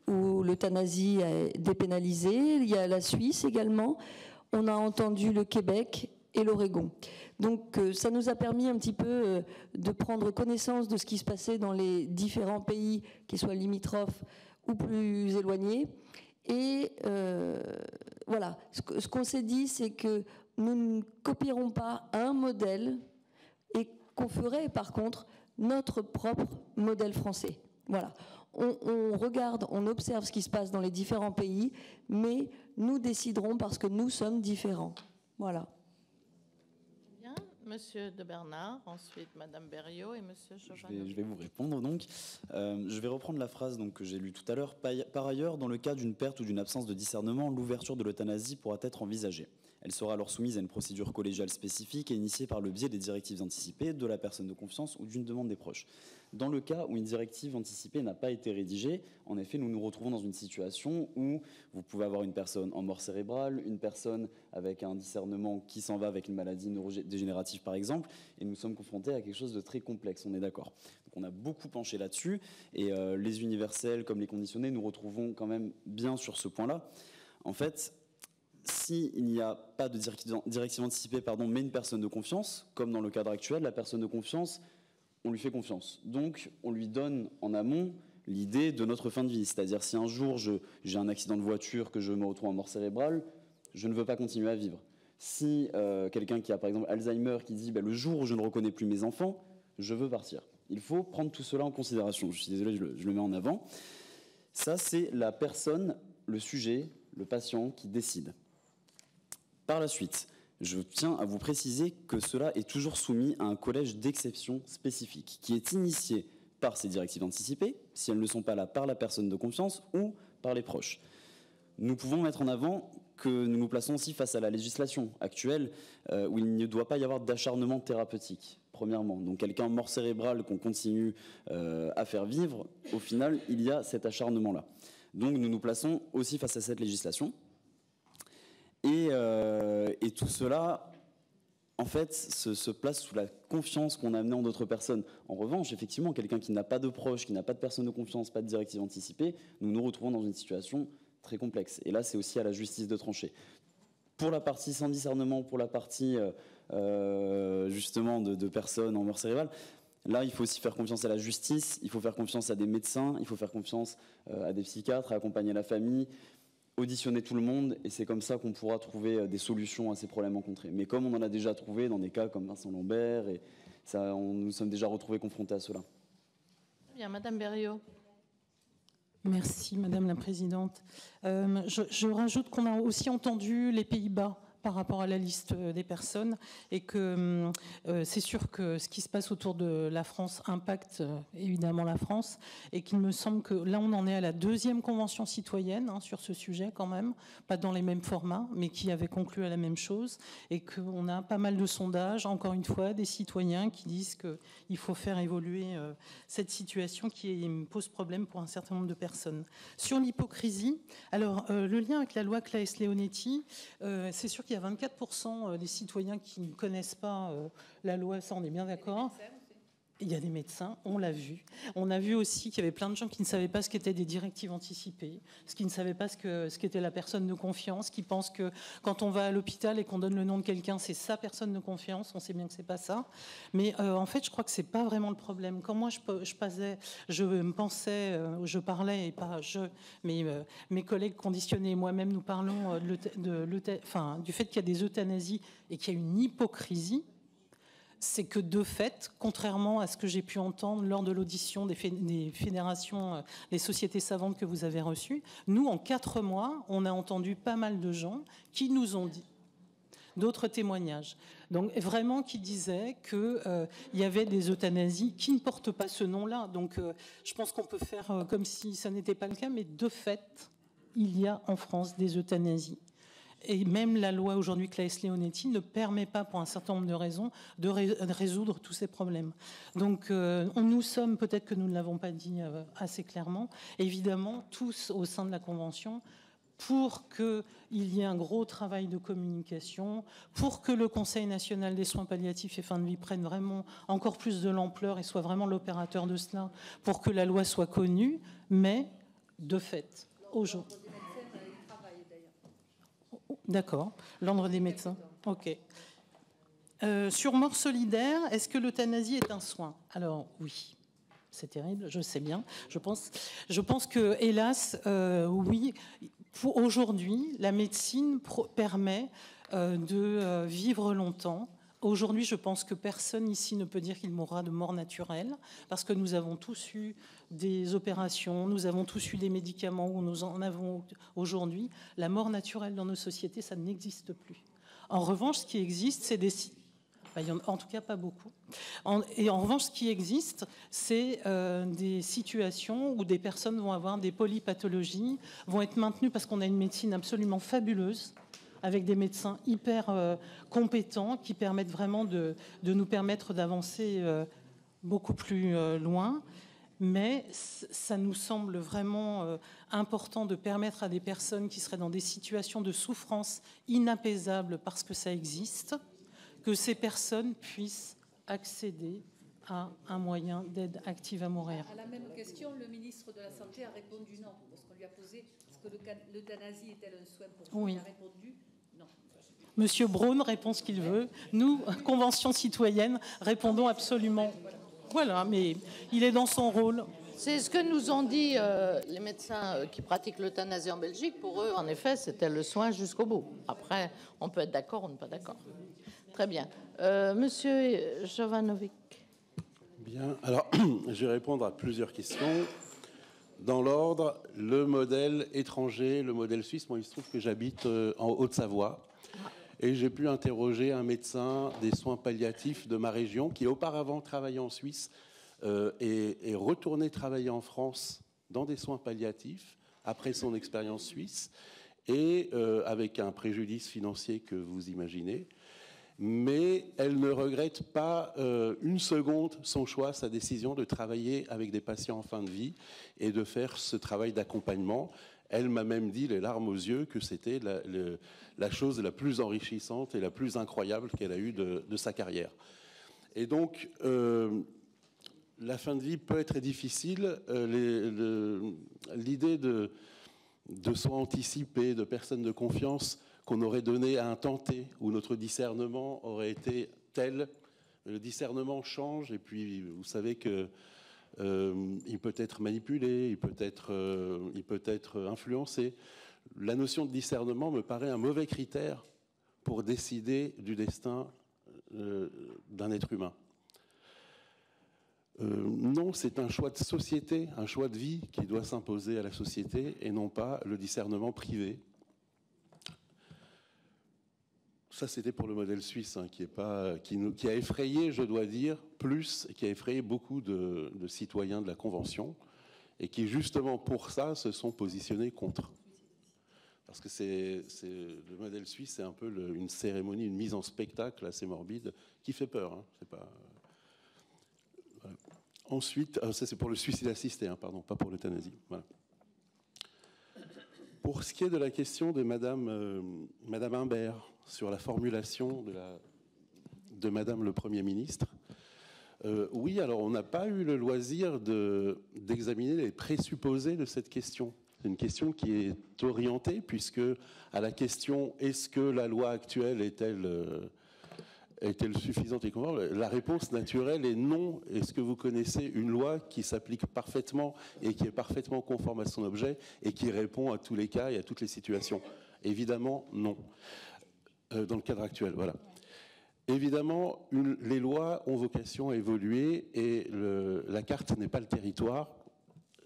où l'euthanasie est dépénalisée. Il y a la Suisse également. On a entendu le Québec et l'Oregon. Donc ça nous a permis un petit peu de prendre connaissance de ce qui se passait dans les différents pays, qu'ils soient limitrophes ou plus éloignés. Et voilà, ce qu'on s'est dit, c'est que nous ne copierons pas un modèle et qu'on ferait par contre notre propre modèle français. Voilà. On regarde, on observe ce qui se passe dans les différents pays, mais nous déciderons parce que nous sommes différents. Voilà. Bien, Monsieur de Bernard, ensuite Madame Berriot et Monsieur Chauvanot. Je vais vous répondre donc. Je vais reprendre la phrase donc, que j'ai lue tout à l'heure. Par ailleurs, dans le cas d'une perte ou d'une absence de discernement, l'ouverture de l'euthanasie pourra être envisagée. Elle sera alors soumise à une procédure collégiale spécifique et initiée par le biais des directives anticipées de la personne de confiance ou d'une demande des proches. Dans le cas où une directive anticipée n'a pas été rédigée, en effet, nous nous retrouvons dans une situation où vous pouvez avoir une personne en mort cérébrale, une personne avec un discernement qui s'en va avec une maladie neurodégénérative par exemple, et nous sommes confrontés à quelque chose de très complexe, on est d'accord. Donc on a beaucoup penché là-dessus, et les universels comme les conditionnés, nous retrouvons quand même bien sur ce point-là. En fait, s'il n'y a pas de directive anticipée, mais une personne de confiance, comme dans le cadre actuel, la personne de confiance, on lui fait confiance. Donc, on lui donne en amont l'idée de notre fin de vie. C'est-à-dire, si un jour j'ai un accident de voiture, que je me retrouve en mort cérébrale, je ne veux pas continuer à vivre. Si quelqu'un qui a, par exemple, Alzheimer, qui dit le jour où je ne reconnais plus mes enfants, je veux partir. Il faut prendre tout cela en considération. Je suis désolé, je le mets en avant. Ça, c'est la personne, le sujet, le patient qui décide. Par la suite, je tiens à vous préciser que cela est toujours soumis à un collège d'exception spécifique qui est initié par ces directives anticipées, si elles ne sont pas là par la personne de confiance ou par les proches. Nous pouvons mettre en avant que nous nous plaçons aussi face à la législation actuelle où il ne doit pas y avoir d'acharnement thérapeutique, premièrement. Donc quelqu'un mort cérébral qu'on continue à faire vivre, au final, il y a cet acharnement-là. Donc nous nous plaçons aussi face à cette législation. Et tout cela, en fait, se place sous la confiance qu'on a amenée en d'autres personnes. En revanche, effectivement, quelqu'un qui n'a pas de proche, qui n'a pas de personne de confiance, pas de directive anticipée, nous nous retrouvons dans une situation très complexe. Et là, c'est aussi à la justice de trancher. Pour la partie sans discernement, pour la partie justement de personnes en mort cérébrale, là, il faut aussi faire confiance à la justice, il faut faire confiance à des médecins, il faut faire confiance à des psychiatres, à accompagner la famille, auditionner tout le monde, et c'est comme ça qu'on pourra trouver des solutions à ces problèmes rencontrés. Mais comme on en a déjà trouvé dans des cas comme Vincent Lambert, et ça, nous sommes déjà retrouvés confrontés à cela. Bien, Madame Berriot. Merci, Madame la Présidente. Je rajoute qu'on a aussi entendu les Pays-Bas par rapport à la liste des personnes et que c'est sûr que ce qui se passe autour de la France impacte évidemment la France et qu'il me semble que là on en est à la 2e convention citoyenne sur ce sujet quand même, pas dans les mêmes formats mais qui avait conclu à la même chose et qu'on a pas mal de sondages, encore une fois, des citoyens qui disent qu'il faut faire évoluer cette situation qui pose problème pour un certain nombre de personnes. Sur l'hypocrisie, alors le lien avec la loi Claes-Leonetti, c'est sûr qu'il y a 24% des citoyens qui ne connaissent pas la loi, ça on est bien d'accord. Il y a des médecins, on l'a vu. On a vu aussi qu'il y avait plein de gens qui ne savaient pas ce qu'étaient des directives anticipées, qui ne savaient pas ce qu'était la personne de confiance, qui pensent que quand on va à l'hôpital et qu'on donne le nom de quelqu'un, c'est sa personne de confiance. On sait bien que c'est pas ça. Mais en fait, je crois que c'est pas vraiment le problème. Quand moi je parlais et pas mais mes collègues conditionnés et moi-même nous parlons du fait qu'il y a des euthanasies et qu'il y a une hypocrisie. C'est que de fait, contrairement à ce que j'ai pu entendre lors de l'audition des fédérations, les sociétés savantes que vous avez reçues, nous, en 4 mois, on a entendu pas mal de gens qui nous ont dit d'autres témoignages. Donc vraiment qui disaient qu'il y avait des euthanasies qui ne portent pas ce nom-là. Donc je pense qu'on peut faire comme si ça n'était pas le cas, mais de fait, il y a en France des euthanasies. Et même la loi aujourd'hui Claes-Leonetti ne permet pas, pour un certain nombre de raisons, de résoudre tous ces problèmes. Donc nous sommes, peut-être que nous ne l'avons pas dit assez clairement, évidemment tous au sein de la Convention, pour qu'il y ait un gros travail de communication, pour que le Conseil national des soins palliatifs et fin de vie prenne vraiment encore plus de l'ampleur et soit vraiment l'opérateur de cela, pour que la loi soit connue, mais de fait, aujourd'hui. D'accord, l'ordre des médecins. Ok. Sur mort solidaire, est-ce que l'euthanasie est un soin? Alors oui, c'est terrible, je sais bien. Je pense que, hélas, oui. Aujourd'hui, la médecine permet de vivre longtemps. Aujourd'hui, je pense que personne ici ne peut dire qu'il mourra de mort naturelle, parce que nous avons tous eu des opérations, nous avons tous eu des médicaments où nous en avons aujourd'hui. La mort naturelle dans nos sociétés, ça n'existe plus. En revanche, ce qui existe, c'est des... En tout cas, pas beaucoup. Et en revanche, ce qui existe, c'est des situations où des personnes vont avoir des polypathologies, vont être maintenues parce qu'on a une médecine absolument fabuleuse, avec des médecins hyper compétents qui permettent vraiment de nous permettre d'avancer beaucoup plus loin. Mais ça nous semble vraiment important de permettre à des personnes qui seraient dans des situations de souffrance inapaisables parce que ça existe, que ces personnes puissent accéder à un moyen d'aide active à mourir. À la même question, le ministre de la Santé a répondu non, parce qu'on lui a posé est-ce que l'euthanasie est-elle un soin pour vous? Oui. Il a répondu non. Monsieur Braun répond ce qu'il veut. Nous, Convention citoyenne, répondons absolument. Voilà, mais il est dans son rôle. C'est ce que nous ont dit les médecins qui pratiquent l'euthanasie en Belgique. Pour eux, en effet, c'était le soin jusqu'au bout. Après, on peut être d'accord ou ne pas d'accord. Très bien. Monsieur Jovanovic. Bien. Alors, je vais répondre à plusieurs questions. Dans l'ordre, le modèle étranger, le modèle suisse. Moi, il se trouve que j'habite en Haute-Savoie. Et j'ai pu interroger un médecin des soins palliatifs de ma région qui auparavant travaillait en Suisse et retourné travailler en France dans des soins palliatifs après son expérience suisse et avec un préjudice financier que vous imaginez. Mais elle ne regrette pas une seconde son choix, sa décision de travailler avec des patients en fin de vie et de faire ce travail d'accompagnement. Elle m'a même dit, les larmes aux yeux, que c'était la chose la plus enrichissante et la plus incroyable qu'elle a eue de sa carrière. Et donc, la fin de vie peut être difficile. L'idée de soins anticipés, de personnes de confiance qu'on aurait donné à un temps T, où notre discernement aurait été tel, le discernement change, et puis vous savez que il peut être manipulé, il peut être influencé. La notion de discernement me paraît un mauvais critère pour décider du destin d'un être humain. Non, c'est un choix de société, un choix de vie qui doit s'imposer à la société et non pas le discernement privé. Ça, c'était pour le modèle suisse, hein, qui a effrayé, je dois dire, qui a effrayé beaucoup de citoyens de la Convention, et qui, justement, pour ça, se sont positionnés contre. Parce que le modèle suisse, c'est un peu une cérémonie, une mise en spectacle assez morbide, qui fait peur. Hein, c'est pas... Voilà. Ensuite, ça c'est pour le suicide assisté, hein, pardon, pas pour l'euthanasie. Voilà. Pour ce qui est de la question de Madame Imbert, sur la formulation de Madame le Premier ministre. Oui, alors on n'a pas eu le loisir d'examiner les présupposés de cette question. C'est une question qui est orientée, puisque à la question « est-ce que la loi actuelle est-elle suffisante et conforme ?» la réponse naturelle est non. Est-ce que vous connaissez une loi qui s'applique parfaitement et qui est parfaitement conforme à son objet et qui répond à tous les cas et à toutes les situations? Évidemment, non. Dans le cadre actuel, voilà. Évidemment, les lois ont vocation à évoluer et la carte n'est pas le territoire.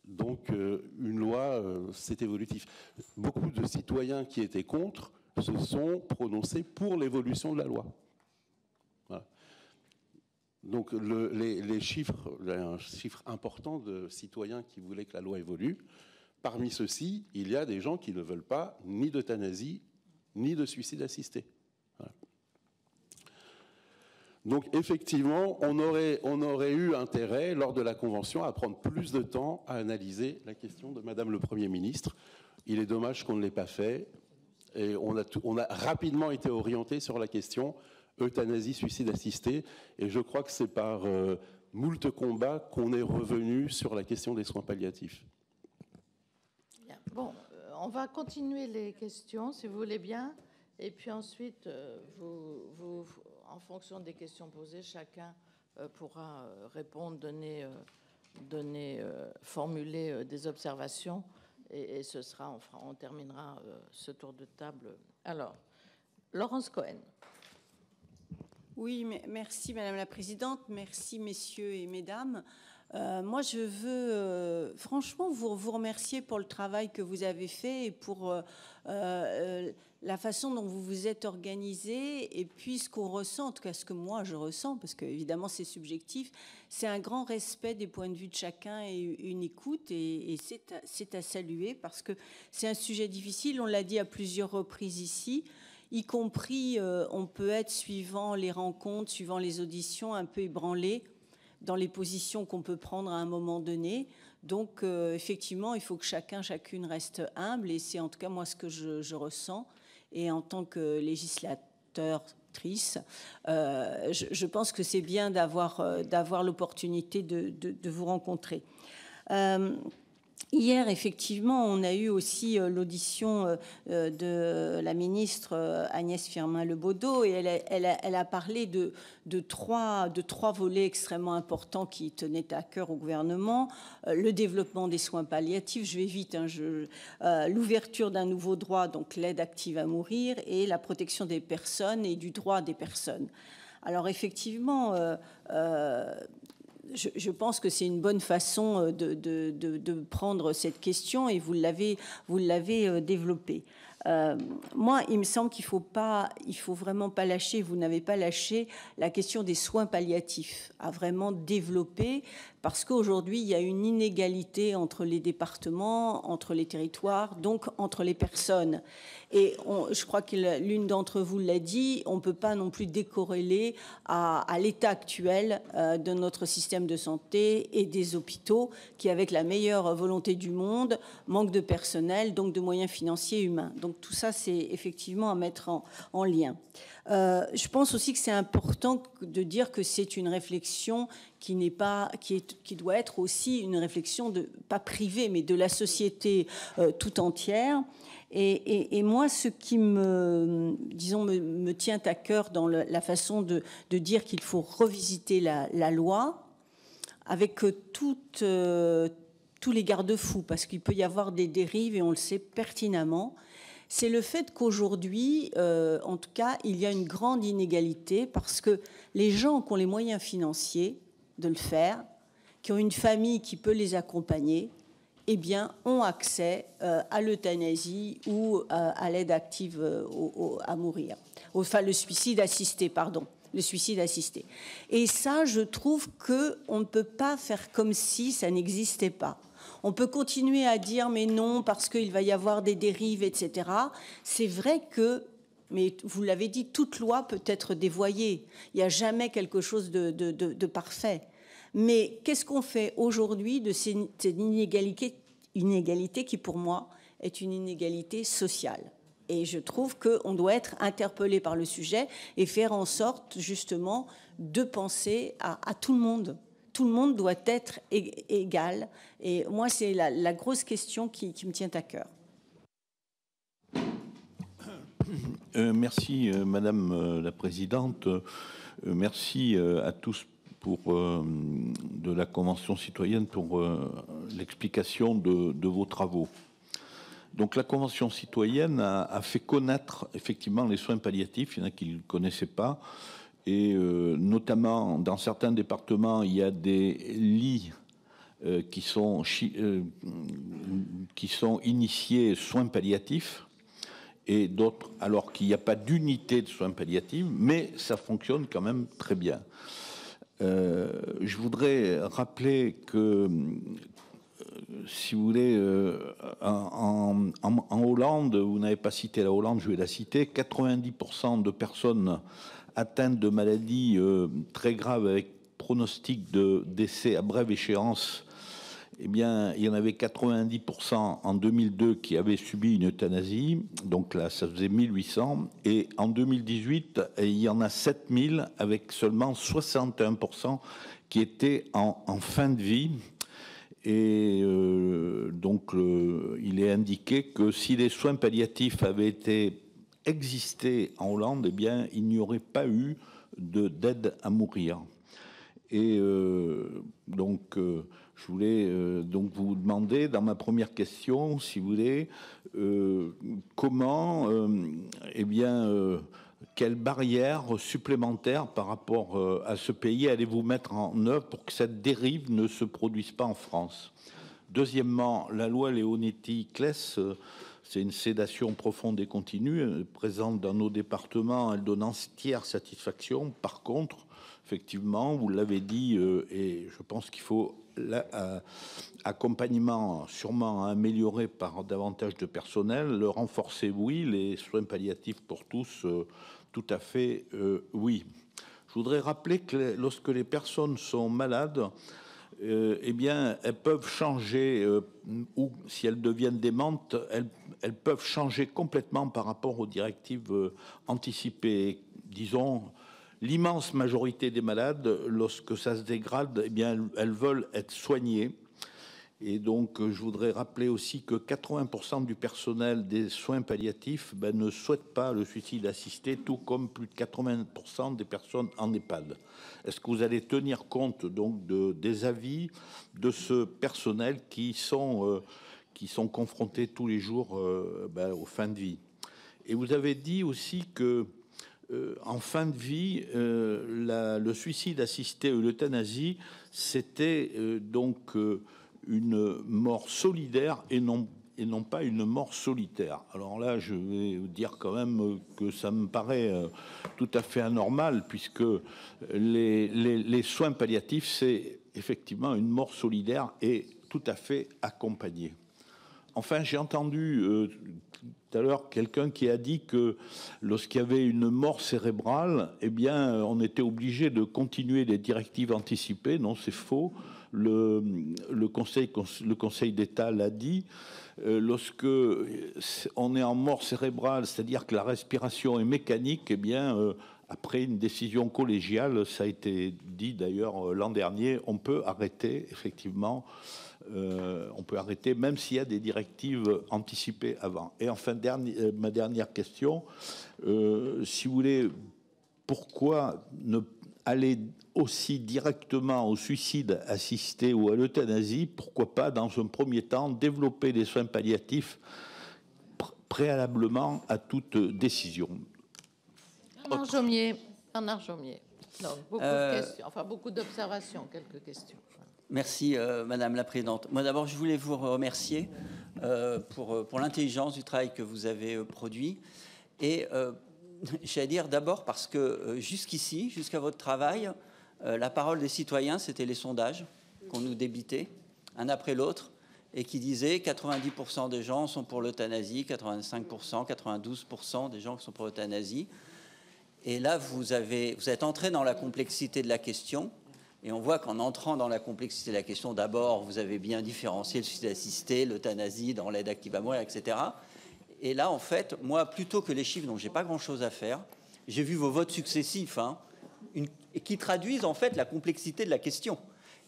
Donc, une loi, c'est évolutif. Beaucoup de citoyens qui étaient contre se sont prononcés pour l'évolution de la loi. Voilà. Donc, les chiffres, un chiffre important de citoyens qui voulaient que la loi évolue. Parmi ceux-ci, il y a des gens qui ne veulent pas ni d'euthanasie, ni de suicide assisté. Voilà. Donc effectivement, on aurait eu intérêt, lors de la Convention, à prendre plus de temps à analyser la question de Madame le Premier ministre. Il est dommage qu'on ne l'ait pas fait. Et on a rapidement été orienté sur la question euthanasie, suicide assisté. Et je crois que c'est par moult combats qu'on est revenu sur la question des soins palliatifs. Bon, on va continuer les questions, si vous voulez bien. Et puis ensuite, en fonction des questions posées, chacun pourra répondre, formuler des observations. Et ce sera, on terminera ce tour de table. Alors, Laurence Cohen. Oui, merci Madame la Présidente, merci messieurs et mesdames. Moi, je veux franchement vous remercier pour le travail que vous avez fait et pour la façon dont vous vous êtes organisé, et puis ce qu'on ressent, en tout cas ce que moi je ressens, parce que évidemment c'est subjectif, c'est un grand respect des points de vue de chacun et une écoute, et c'est à saluer parce que c'est un sujet difficile, on l'a dit à plusieurs reprises ici, y compris on peut être, suivant les rencontres, suivant les auditions, un peu ébranlé dans les positions qu'on peut prendre à un moment donné. Donc effectivement, il faut que chacune reste humble, et c'est en tout cas moi ce que je ressens. Et en tant que législatrice, je pense que c'est bien d'avoir l'opportunité de vous rencontrer. Hier, effectivement, on a eu aussi l'audition de la ministre Agnès Firmin-Le Bodo, et elle a parlé de trois volets extrêmement importants qui tenaient à cœur au gouvernement. Le développement des soins palliatifs, je vais vite, l'ouverture d'un nouveau droit, donc l'aide active à mourir, et la protection des personnes et du droit des personnes. Alors effectivement, je pense que c'est une bonne façon de prendre cette question, et vous l'avez développée. Moi, il me semble qu'il faut vraiment pas lâcher, vous n'avez pas lâché la question des soins palliatifs à vraiment développer, parce qu'aujourd'hui, il y a une inégalité entre les départements, entre les territoires, donc entre les personnes. Et je crois que l'une d'entre vous l'a dit, on ne peut pas non plus décorréler à l'état actuel de notre système de santé et des hôpitaux qui, avec la meilleure volonté du monde, manquent de personnel, donc de moyens financiers et humains. Donc tout ça, c'est effectivement à mettre en lien. Je pense aussi que c'est important de dire que c'est une réflexion qui doit être aussi une réflexion pas privée, mais de la société tout entière. Et moi, ce qui me tient à cœur dans la façon de dire qu'il faut revisiter la loi, avec tous les garde-fous, parce qu'il peut y avoir des dérives, et on le sait pertinemment, c'est le fait qu'aujourd'hui, en tout cas, il y a une grande inégalité, parce que les gens qui ont les moyens financiers de le faire, qui ont une famille qui peut les accompagner, eh bien, ont accès à l'euthanasie ou à l'aide active à mourir. Enfin, le suicide assisté, pardon. Le suicide assisté. Et ça, je trouve qu'on ne peut pas faire comme si ça n'existait pas. On peut continuer à dire mais non, parce qu'il va y avoir des dérives, etc. C'est vrai que, mais vous l'avez dit, toute loi peut être dévoyée. Il n'y a jamais quelque chose de parfait. Mais qu'est-ce qu'on fait aujourd'hui de cette inégalité qui, pour moi, est une inégalité sociale? Et je trouve qu'on doit être interpellé par le sujet et faire en sorte, justement, de penser à tout le monde. Tout le monde doit être égal. Et moi, c'est la grosse question qui me tient à cœur. Merci, Madame la Présidente. Merci à tous de la Convention citoyenne pour l'explication de vos travaux. Donc la Convention citoyenne a fait connaître effectivement les soins palliatifs. Il y en a qui ne le connaissaient pas. Et notamment dans certains départements, il y a des lits qui sont initiés soins palliatifs, et d'autres alors qu'il n'y a pas d'unité de soins palliatifs, mais ça fonctionne quand même très bien. Je voudrais rappeler que, si vous voulez, en Hollande, vous n'avez pas cité la Hollande, je vais la citer, 90% de personnes atteintes de maladies très graves avec pronostic de décès à brève échéance, eh bien, il y en avait 90% en 2002 qui avaient subi une euthanasie, donc là, ça faisait 1800, et en 2018, il y en a 7000 avec seulement 61% qui étaient en fin de vie. Et donc, il est indiqué que si les soins palliatifs avaient existé en Hollande, eh bien, il n'y aurait pas eu d'aide à mourir. Et donc, je voulais donc vous demander, dans ma première question, si vous voulez, comment, eh bien, quelles barrières supplémentaires par rapport à ce pays allez-vous mettre en œuvre pour que cette dérive ne se produise pas en France? Deuxièmement, la loi Leonetti-Claes, c'est une sédation profonde et continue, présente dans nos départements, elle donne entière satisfaction. Par contre, effectivement, vous l'avez dit, et je pense qu'il faut l'accompagnement sûrement améliorer par davantage de personnel, le renforcer, oui, les soins palliatifs pour tous, tout à fait, oui. Je voudrais rappeler que lorsque les personnes sont malades, eh bien, elles peuvent changer, ou si elles deviennent démentes, elles peuvent changer complètement par rapport aux directives anticipées. Disons, l'immense majorité des malades, lorsque ça se dégrade, eh bien, elles veulent être soignées. Et donc, je voudrais rappeler aussi que 80% du personnel des soins palliatifs ne souhaite pas le suicide assisté, tout comme plus de 80% des personnes en EHPAD. Est-ce que vous allez tenir compte donc des avis de ce personnel qui sont confrontés tous les jours aux fins de vie? Et vous avez dit aussi que en fin de vie, le suicide assisté ou l'euthanasie, c'était une mort solidaire et non pas une mort solitaire. Alors là, je vais vous dire quand même que ça me paraît tout à fait anormal, puisque les soins palliatifs, c'est effectivement une mort solidaire et tout à fait accompagnée. Enfin, j'ai entendu tout à l'heure quelqu'un qui a dit que lorsqu'il y avait une mort cérébrale, eh bien, on était obligé de continuer les directives anticipées. Non, c'est faux. Le Conseil d'État l'a dit. Lorsque on est en mort cérébrale, c'est-à-dire que la respiration est mécanique, eh bien, après une décision collégiale, ça a été dit d'ailleurs l'an dernier, on peut arrêter effectivement. On peut arrêter même s'il y a des directives anticipées avant. Et enfin, ma dernière question, si vous voulez, pourquoi ne aller aussi directement au suicide assisté ou à l'euthanasie? Pourquoi pas, dans un premier temps, développer des soins palliatifs préalablement à toute décision? Bernard Jomier. Donc, beaucoup de questions, enfin beaucoup d'observations, quelques questions. Merci, Madame la Présidente. Moi, d'abord, je voulais vous remercier pour l'intelligence du travail que vous avez produit. Et j'allais dire d'abord parce que jusqu'ici, jusqu'à votre travail, la parole des citoyens, c'était les sondages qu'on nous débitait, un après l'autre, et qui disaient 90% des gens sont pour l'euthanasie, 85%, 92% des gens qui sont pour l'euthanasie. Et là, vous êtes entré dans la complexité de la question. Et on voit qu'en entrant dans la complexité de la question, d'abord, vous avez bien différencié le suicide assisté, l'euthanasie dans l'aide active à mourir, etc. Et là, en fait, moi, plutôt que les chiffres dont j'ai pas grand-chose à faire, j'ai vu vos votes successifs, qui traduisent en fait la complexité de la question.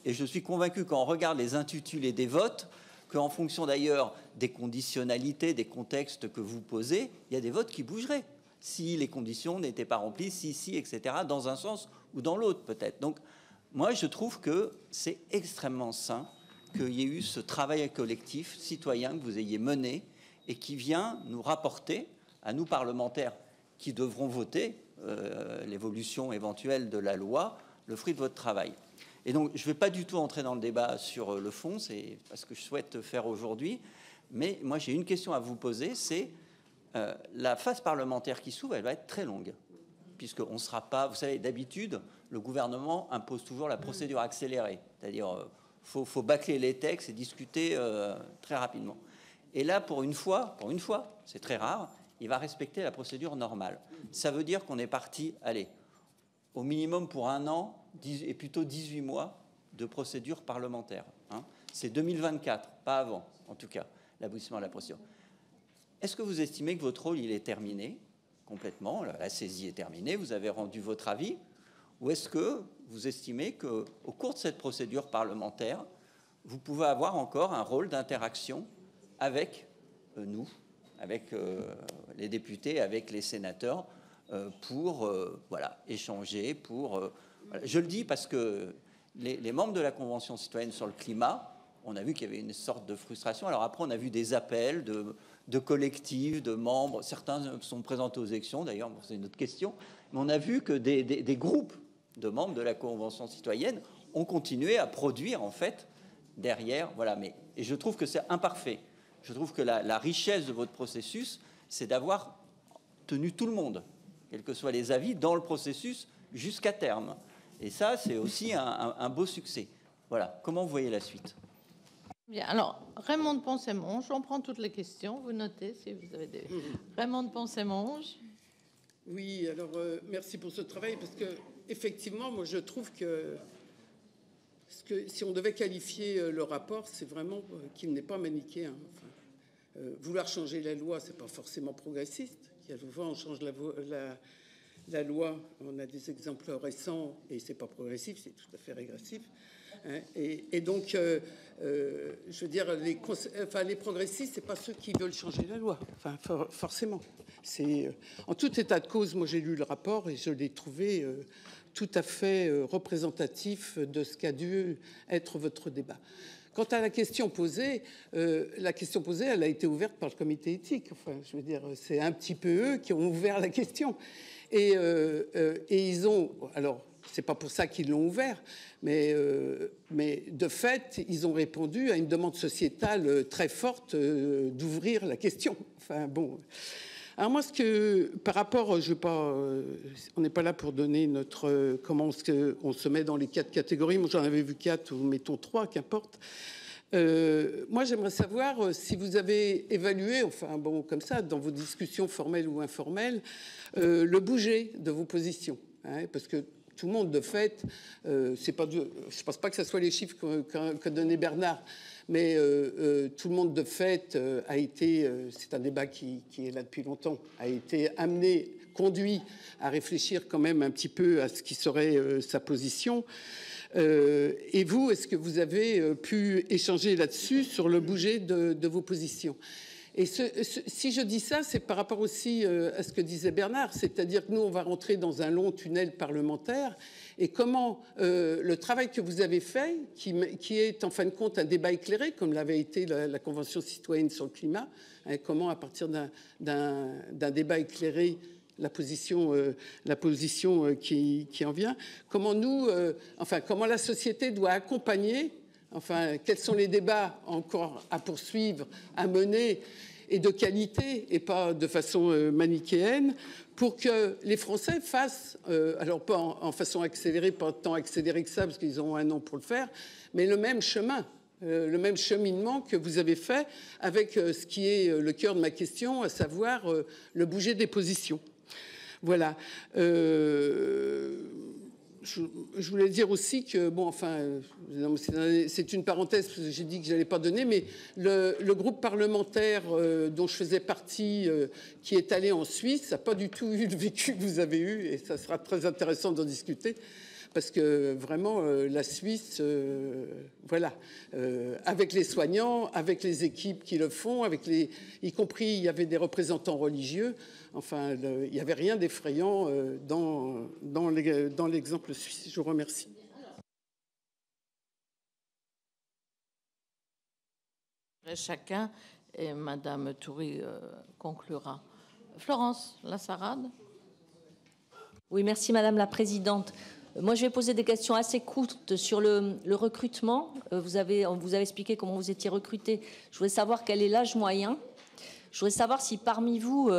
Et je suis convaincu quand on regarde les intitulés des votes, qu'en fonction d'ailleurs des conditionnalités, des contextes que vous posez, il y a des votes qui bougeraient si les conditions n'étaient pas remplies, si, etc., dans un sens ou dans l'autre peut-être. Donc, moi, je trouve que c'est extrêmement sain qu'il y ait eu ce travail collectif citoyen que vous ayez mené et qui vient nous rapporter, à nous parlementaires qui devront voter l'évolution éventuelle de la loi, le fruit de votre travail. Et donc, je ne vais pas du tout entrer dans le débat sur le fond, c'est parce que je souhaite faire aujourd'hui, mais moi, j'ai une question à vous poser, c'est la phase parlementaire qui s'ouvre, elle va être très longue, puisqu'on ne sera pas... Vous savez, d'habitude, le gouvernement impose toujours la procédure accélérée, c'est-à-dire faut bâcler les textes et discuter très rapidement. Et là, pour une fois, c'est très rare, il va respecter la procédure normale. Ça veut dire qu'on est parti, allez, au minimum pour 1 an, et plutôt 18 mois de procédure parlementaire. C'est 2024, pas avant, en tout cas, l'aboutissement de la procédure. Est-ce que vous estimez que votre rôle, il est terminé complètement, la saisie est terminée, vous avez rendu votre avis, ou est-ce que vous estimez qu'au cours de cette procédure parlementaire, vous pouvez avoir encore un rôle d'interaction avec nous, avec les députés, avec les sénateurs, pour voilà, échanger, pour... voilà. Je le dis parce que les membres de la Convention citoyenne sur le climat, on a vu qu'il y avait une sorte de frustration. Alors après, on a vu des appels de collectifs, de membres. Certains sont présentés aux élections, d'ailleurs, bon, c'est une autre question. Mais on a vu que des groupes de membres de la Convention citoyenne ont continué à produire, en fait, derrière. Voilà. Et je trouve que c'est imparfait. Je trouve que la richesse de votre processus, c'est d'avoir tenu tout le monde, quels que soient les avis, dans le processus jusqu'à terme. Et ça, c'est aussi un beau succès. Voilà. Comment vous voyez la suite ? Bien, alors, Raymond de Poncet-Monge, on prend toutes les questions, vous notez si vous avez des... Raymond de Poncet-Monge. Oui, alors, merci pour ce travail, parce que, effectivement, moi, je trouve que si on devait qualifier le rapport, c'est vraiment qu'il n'est pas manichéen. Enfin, vouloir changer la loi, c'est pas forcément progressiste. Quelquefois, on change la loi, on a des exemples récents, et c'est pas progressif, c'est tout à fait régressif. Hein, et donc, je veux dire, les progressistes, c'est pas ceux qui veulent changer la loi. Enfin, forcément. C'est en tout état de cause. Moi, j'ai lu le rapport et je l'ai trouvé tout à fait représentatif de ce qu'a dû être votre débat. Quant à la question posée, elle a été ouverte par le comité éthique. Enfin, je veux dire, c'est un petit peu eux qui ont ouvert la question. Et ils ont... Alors, c'est pas pour ça qu'ils l'ont ouvert, mais de fait, ils ont répondu à une demande sociétale très forte d'ouvrir la question. Enfin, bon... Alors moi, par rapport, on n'est pas là pour donner comment on se met dans les 4 catégories. Moi, j'en avais vu 4 ou mettons 3, qu'importe. Moi, j'aimerais savoir si vous avez évalué, enfin bon, comme ça, dans vos discussions formelles ou informelles, le bouger de vos positions, hein, parce que tout le monde, de fait, je pense pas que ce soit les chiffres que donnait Bernard. Mais tout le monde, de fait, a été, c'est un débat qui est là depuis longtemps, a été conduit à réfléchir quand même un petit peu à ce qui serait sa position. Et vous, est-ce que vous avez pu échanger là-dessus sur le bouger de vos positions ? Et si je dis ça, c'est par rapport aussi à ce que disait Bernard, c'est-à-dire que nous, on va rentrer dans un long tunnel parlementaire. Et comment le travail que vous avez fait, qui est en fin de compte un débat éclairé, comme l'avait été la Convention citoyenne sur le climat, hein, comment à partir d'un débat éclairé, la position qui en vient, comment comment la société doit accompagner, enfin, quels sont les débats encore à poursuivre, à mener, et de qualité, et pas de façon manichéenne, pour que les Français fassent, alors pas en façon accélérée, pas tant accélérée que ça, parce qu'ils ont 1 an pour le faire, mais le même chemin, le même cheminement que vous avez fait avec ce qui est le cœur de ma question, à savoir le bouger des positions. Voilà. Je voulais dire aussi que, bon, enfin, c'est une parenthèse, parce que j'ai dit que je n'allais pas donner, mais le groupe parlementaire dont je faisais partie, qui est allé en Suisse, n'a pas du tout eu le vécu que vous avez eu, et ça sera très intéressant d'en discuter, parce que vraiment, la Suisse, voilà, avec les soignants, avec les équipes qui le font, y compris, il y avait des représentants religieux. Enfin, il n'y avait rien d'effrayant dans l'exemple suisse. Je vous remercie. Chacun, et Madame Toury conclura. Florence Lassarade. Oui, merci Madame la Présidente. Moi, je vais poser des questions assez courtes sur le recrutement. Vous avez expliqué comment vous étiez recruté. Je voudrais savoir quel est l'âge moyen. Je voudrais savoir si parmi vous...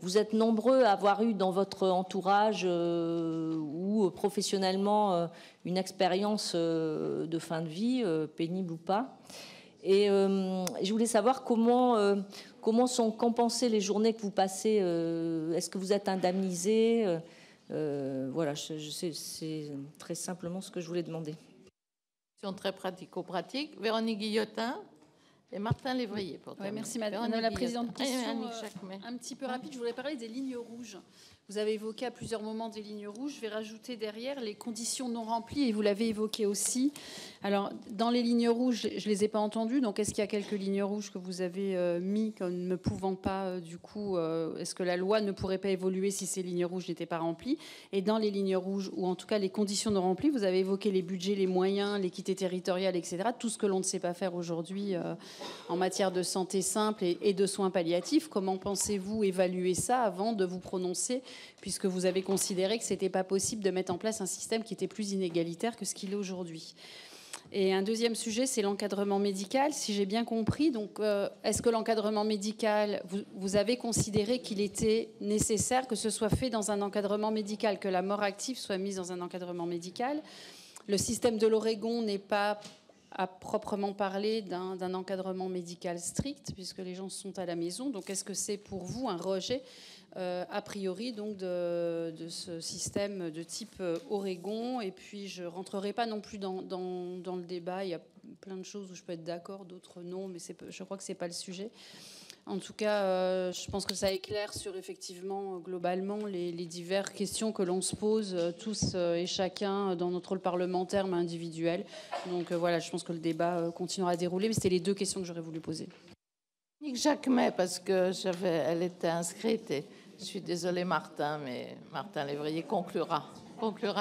vous êtes nombreux à avoir eu dans votre entourage ou professionnellement une expérience de fin de vie, pénible ou pas. Et je voulais savoir comment sont compensées les journées que vous passez. Est-ce que vous êtes indemnisé ? Voilà, c'est très simplement ce que je voulais demander. Question très pratico-pratique. Véronique Guillotin. Et Martin Lévrier. Ouais, merci Madame la Présidente. Question un petit peu rapide. Je voudrais parler des lignes rouges Vous avez évoqué à plusieurs moments des lignes rouges. Je vais rajouter derrière les conditions non remplies, et vous l'avez évoqué aussi. Alors, dans les lignes rouges, je ne les ai pas entendues. Donc, est-ce qu'il y a quelques lignes rouges que vous avez mis comme ne pouvant pas, du coup, est-ce que la loi ne pourrait pas évoluer si ces lignes rouges n'étaient pas remplies? Et dans les lignes rouges, ou en tout cas les conditions non remplies, vous avez évoqué les budgets, les moyens, l'équité territoriale, etc. Tout ce que l'on ne sait pas faire aujourd'hui en matière de santé simple et de soins palliatifs. Comment pensez-vous évaluer ça avant de vous prononcer, puisque vous avez considéré que ce n'était pas possible de mettre en place un système qui était plus inégalitaire que ce qu'il est aujourd'hui? Et un deuxième sujet, c'est l'encadrement médical, si j'ai bien compris. Donc, est-ce que l'encadrement médical, vous avez considéré qu'il était nécessaire que ce soit fait dans un encadrement médical, que la mort active soit mise dans un encadrement médical? Le système de l'Oregon n'est pas à proprement parler d'un encadrement médical strict, puisque les gens sont à la maison. Donc, est-ce que c'est pour vous un rejet a priori donc de ce système de type Oregon? Et puis je rentrerai pas non plus dans le débat. Il y a plein de choses où je peux être d'accord, d'autres non, mais je crois que c'est pas le sujet. En tout cas, je pense que ça éclaire sur effectivement globalement les diverses questions que l'on se pose tous et chacun dans notre rôle parlementaire mais individuel. Donc voilà, je pense que le débat continuera à dérouler. Mais c'était les deux questions que j'aurais voulu poser. Jacquemet, parce que elle était inscrite et je suis désolée Martin, mais Martin Lévrier conclura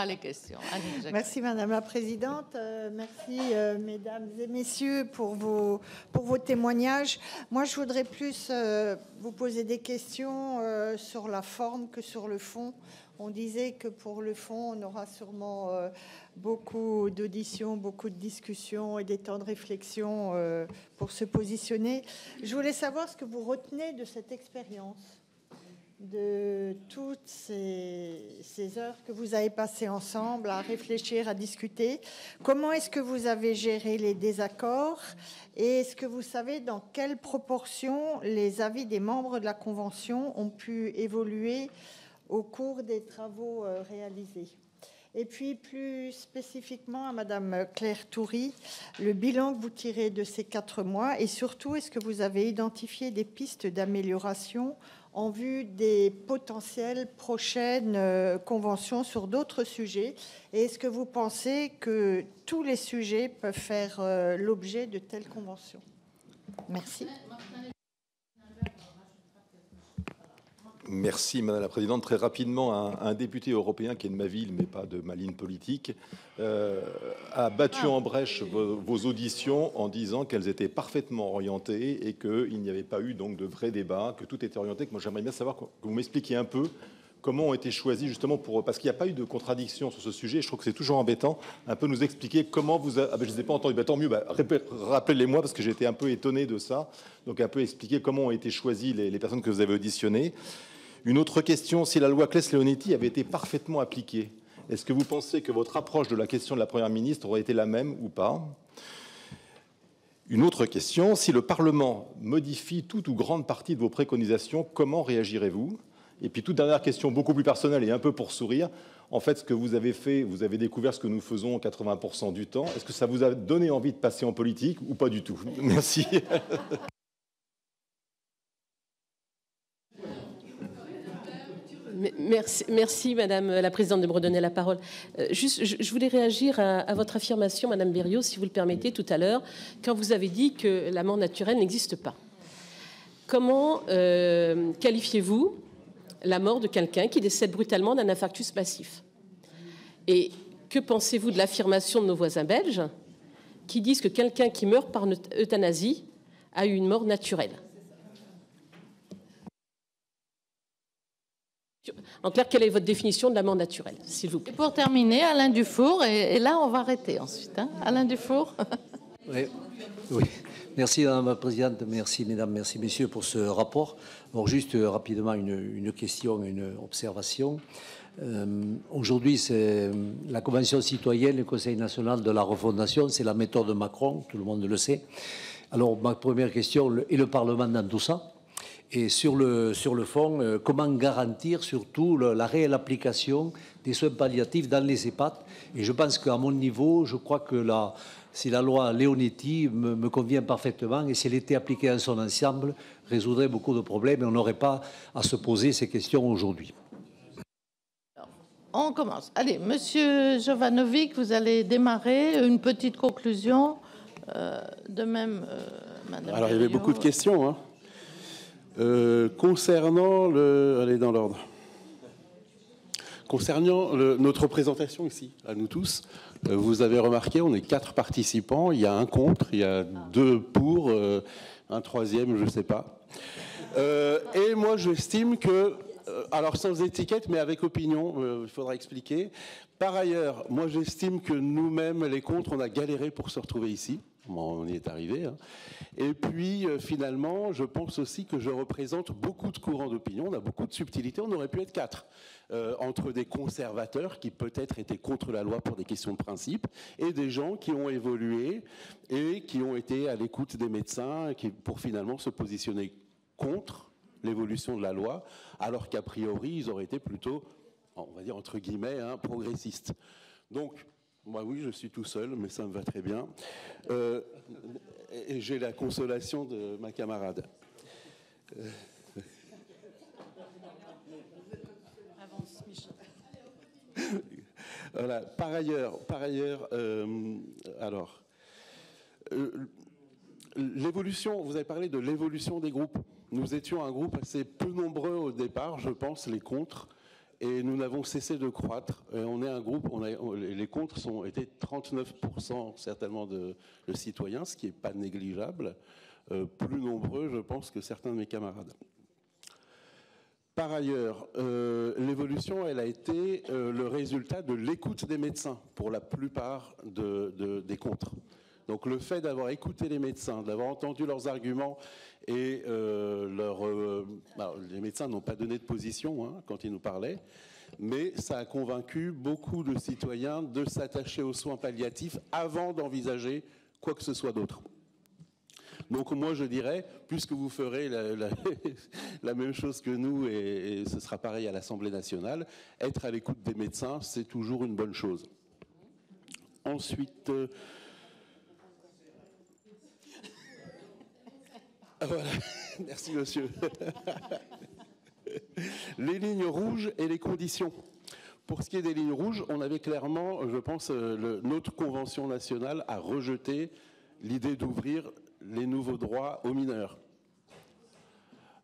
les questions. Merci Madame la Présidente, merci Mesdames et Messieurs pour vos témoignages. Moi je voudrais plus vous poser des questions sur la forme que sur le fond. On disait que pour le fond, on aura sûrement beaucoup d'auditions, beaucoup de discussions et des temps de réflexion pour se positionner. Je voulais savoir ce que vous retenez de cette expérience, de toutes ces heures que vous avez passées ensemble à réfléchir, à discuter. Comment est-ce que vous avez géré les désaccords? Et est-ce que vous savez dans quelle proportion les avis des membres de la Convention ont pu évoluer au cours des travaux réalisés? Et puis, plus spécifiquement à Madame Claire Toury, le bilan que vous tirez de ces 4 mois, et surtout, est-ce que vous avez identifié des pistes d'amélioration en vue des potentielles prochaines conventions sur d'autres sujets? Et est-ce que vous pensez que tous les sujets peuvent faire l'objet de telles conventions? Merci. Merci Madame la Présidente. Très rapidement, un député européen qui est de ma ville, mais pas de ma ligne politique, a battu en brèche vos auditions en disant qu'elles étaient parfaitement orientées et qu'il n'y avait pas eu donc de vrai débat, que tout était orienté. Que moi j'aimerais bien savoir que vous m'expliquiez un peu comment ont été choisis justement parce qu'il n'y a pas eu de contradiction sur ce sujet. Je trouve que c'est toujours embêtant. Un peu nous expliquer comment vous... je ne les ai pas entendus. Tant mieux, rappelez-les-moi parce que j'ai été un peu étonné de ça. Donc un peu expliquer comment ont été choisies les personnes que vous avez auditionnées. Une autre question, si la loi Claes-Leonetti avait été parfaitement appliquée, est-ce que vous pensez que votre approche de la question de la Première ministre aurait été la même ou pas? Une autre question, si le Parlement modifie toute ou grande partie de vos préconisations, comment réagirez-vous? Et puis, toute dernière question, beaucoup plus personnelle et un peu pour sourire. En fait, ce que vous avez fait, vous avez découvert ce que nous faisons 80% du temps. Est-ce que ça vous a donné envie de passer en politique ou pas du tout? Merci. Merci, Madame la Présidente, de me redonner la parole. Je voulais réagir à votre affirmation, Madame Berriot, si vous le permettez, tout à l'heure, quand vous avez dit que la mort naturelle n'existe pas. Comment qualifiez-vous la mort de quelqu'un qui décède brutalement d'un infarctus massif? Et que pensez-vous de l'affirmation de nos voisins belges qui disent que quelqu'un qui meurt par euthanasie a eu une mort naturelle? En clair, quelle est votre définition de la mort naturelle, s'il vous plaît? Et pour terminer, Alain Dufour, et là, on va arrêter ensuite. Hein. Alain Dufour. Oui. Merci, Madame la Présidente. Merci, Mesdames, merci, Messieurs, pour ce rapport. Alors, juste rapidement, une question, une observation. Aujourd'hui, c'est la Convention citoyenne, le Conseil national de la refondation, c'est la méthode de Macron, tout le monde le sait. Alors, ma première question, est le Parlement dans tout ça? Et sur le fond, comment garantir surtout la réelle application des soins palliatifs dans les EHPAD? Et je pense qu'à mon niveau, je crois que si la loi Leonetti me convient parfaitement et si elle était appliquée en son ensemble, résoudrait beaucoup de problèmes et on n'aurait pas à se poser ces questions aujourd'hui. on commence. Allez, Monsieur Jovanovic, vous allez démarrer une petite conclusion. De même, Madame. Alors, il y avait beaucoup de questions. Hein. Concernant le... Allez, dans l'ordre. Concernant notre représentation ici, à nous tous, vous avez remarqué, on est 4 participants. Il y a un contre, il y a 2 pour, un troisième, je ne sais pas. Et moi, j'estime que... alors sans étiquette, mais avec opinion, il faudra expliquer. Par ailleurs, moi j'estime que nous-mêmes, les contres, on a galéré pour se retrouver ici. Bon, on y est arrivé. Hein. Et puis finalement, je pense aussi que je représente beaucoup de courants d'opinion. On a beaucoup de subtilités. On aurait pu être 4. Entre des conservateurs qui peut-être étaient contre la loi pour des questions de principe et des gens qui ont évolué et qui ont été à l'écoute des médecins pour finalement se positionner contre l'évolution de la loi, alors qu'a priori, ils auraient été plutôt, on va dire entre guillemets, hein, progressistes. Donc, moi oui, je suis tout seul, mais ça me va très bien. Et j'ai la consolation de ma camarade. Avance, Michel. Voilà. Par ailleurs, alors, l'évolution, vous avez parlé de l'évolution des groupes. Nous étions un groupe assez peu nombreux au départ, je pense, les contres, et nous n'avons cessé de croître. Et on est un groupe, les contres étaient 39% certainement de citoyens, ce qui n'est pas négligeable, plus nombreux, je pense, que certains de mes camarades. Par ailleurs, l'évolution, elle a été le résultat de l'écoute des médecins pour la plupart des contres. Donc le fait d'avoir écouté les médecins, d'avoir entendu leurs arguments et les médecins n'ont pas donné de position hein, quand ils nous parlaient, mais ça a convaincu beaucoup de citoyens de s'attacher aux soins palliatifs avant d'envisager quoi que ce soit d'autre. Donc moi je dirais, puisque vous ferez la même chose que nous et ce sera pareil à l'Assemblée nationale, être à l'écoute des médecins, c'est toujours une bonne chose. Ensuite... Voilà. Merci monsieur. Les lignes rouges et les conditions. Pour ce qui est des lignes rouges, on avait clairement, je pense, notre convention nationale a rejeté l'idée d'ouvrir les nouveaux droits aux mineurs.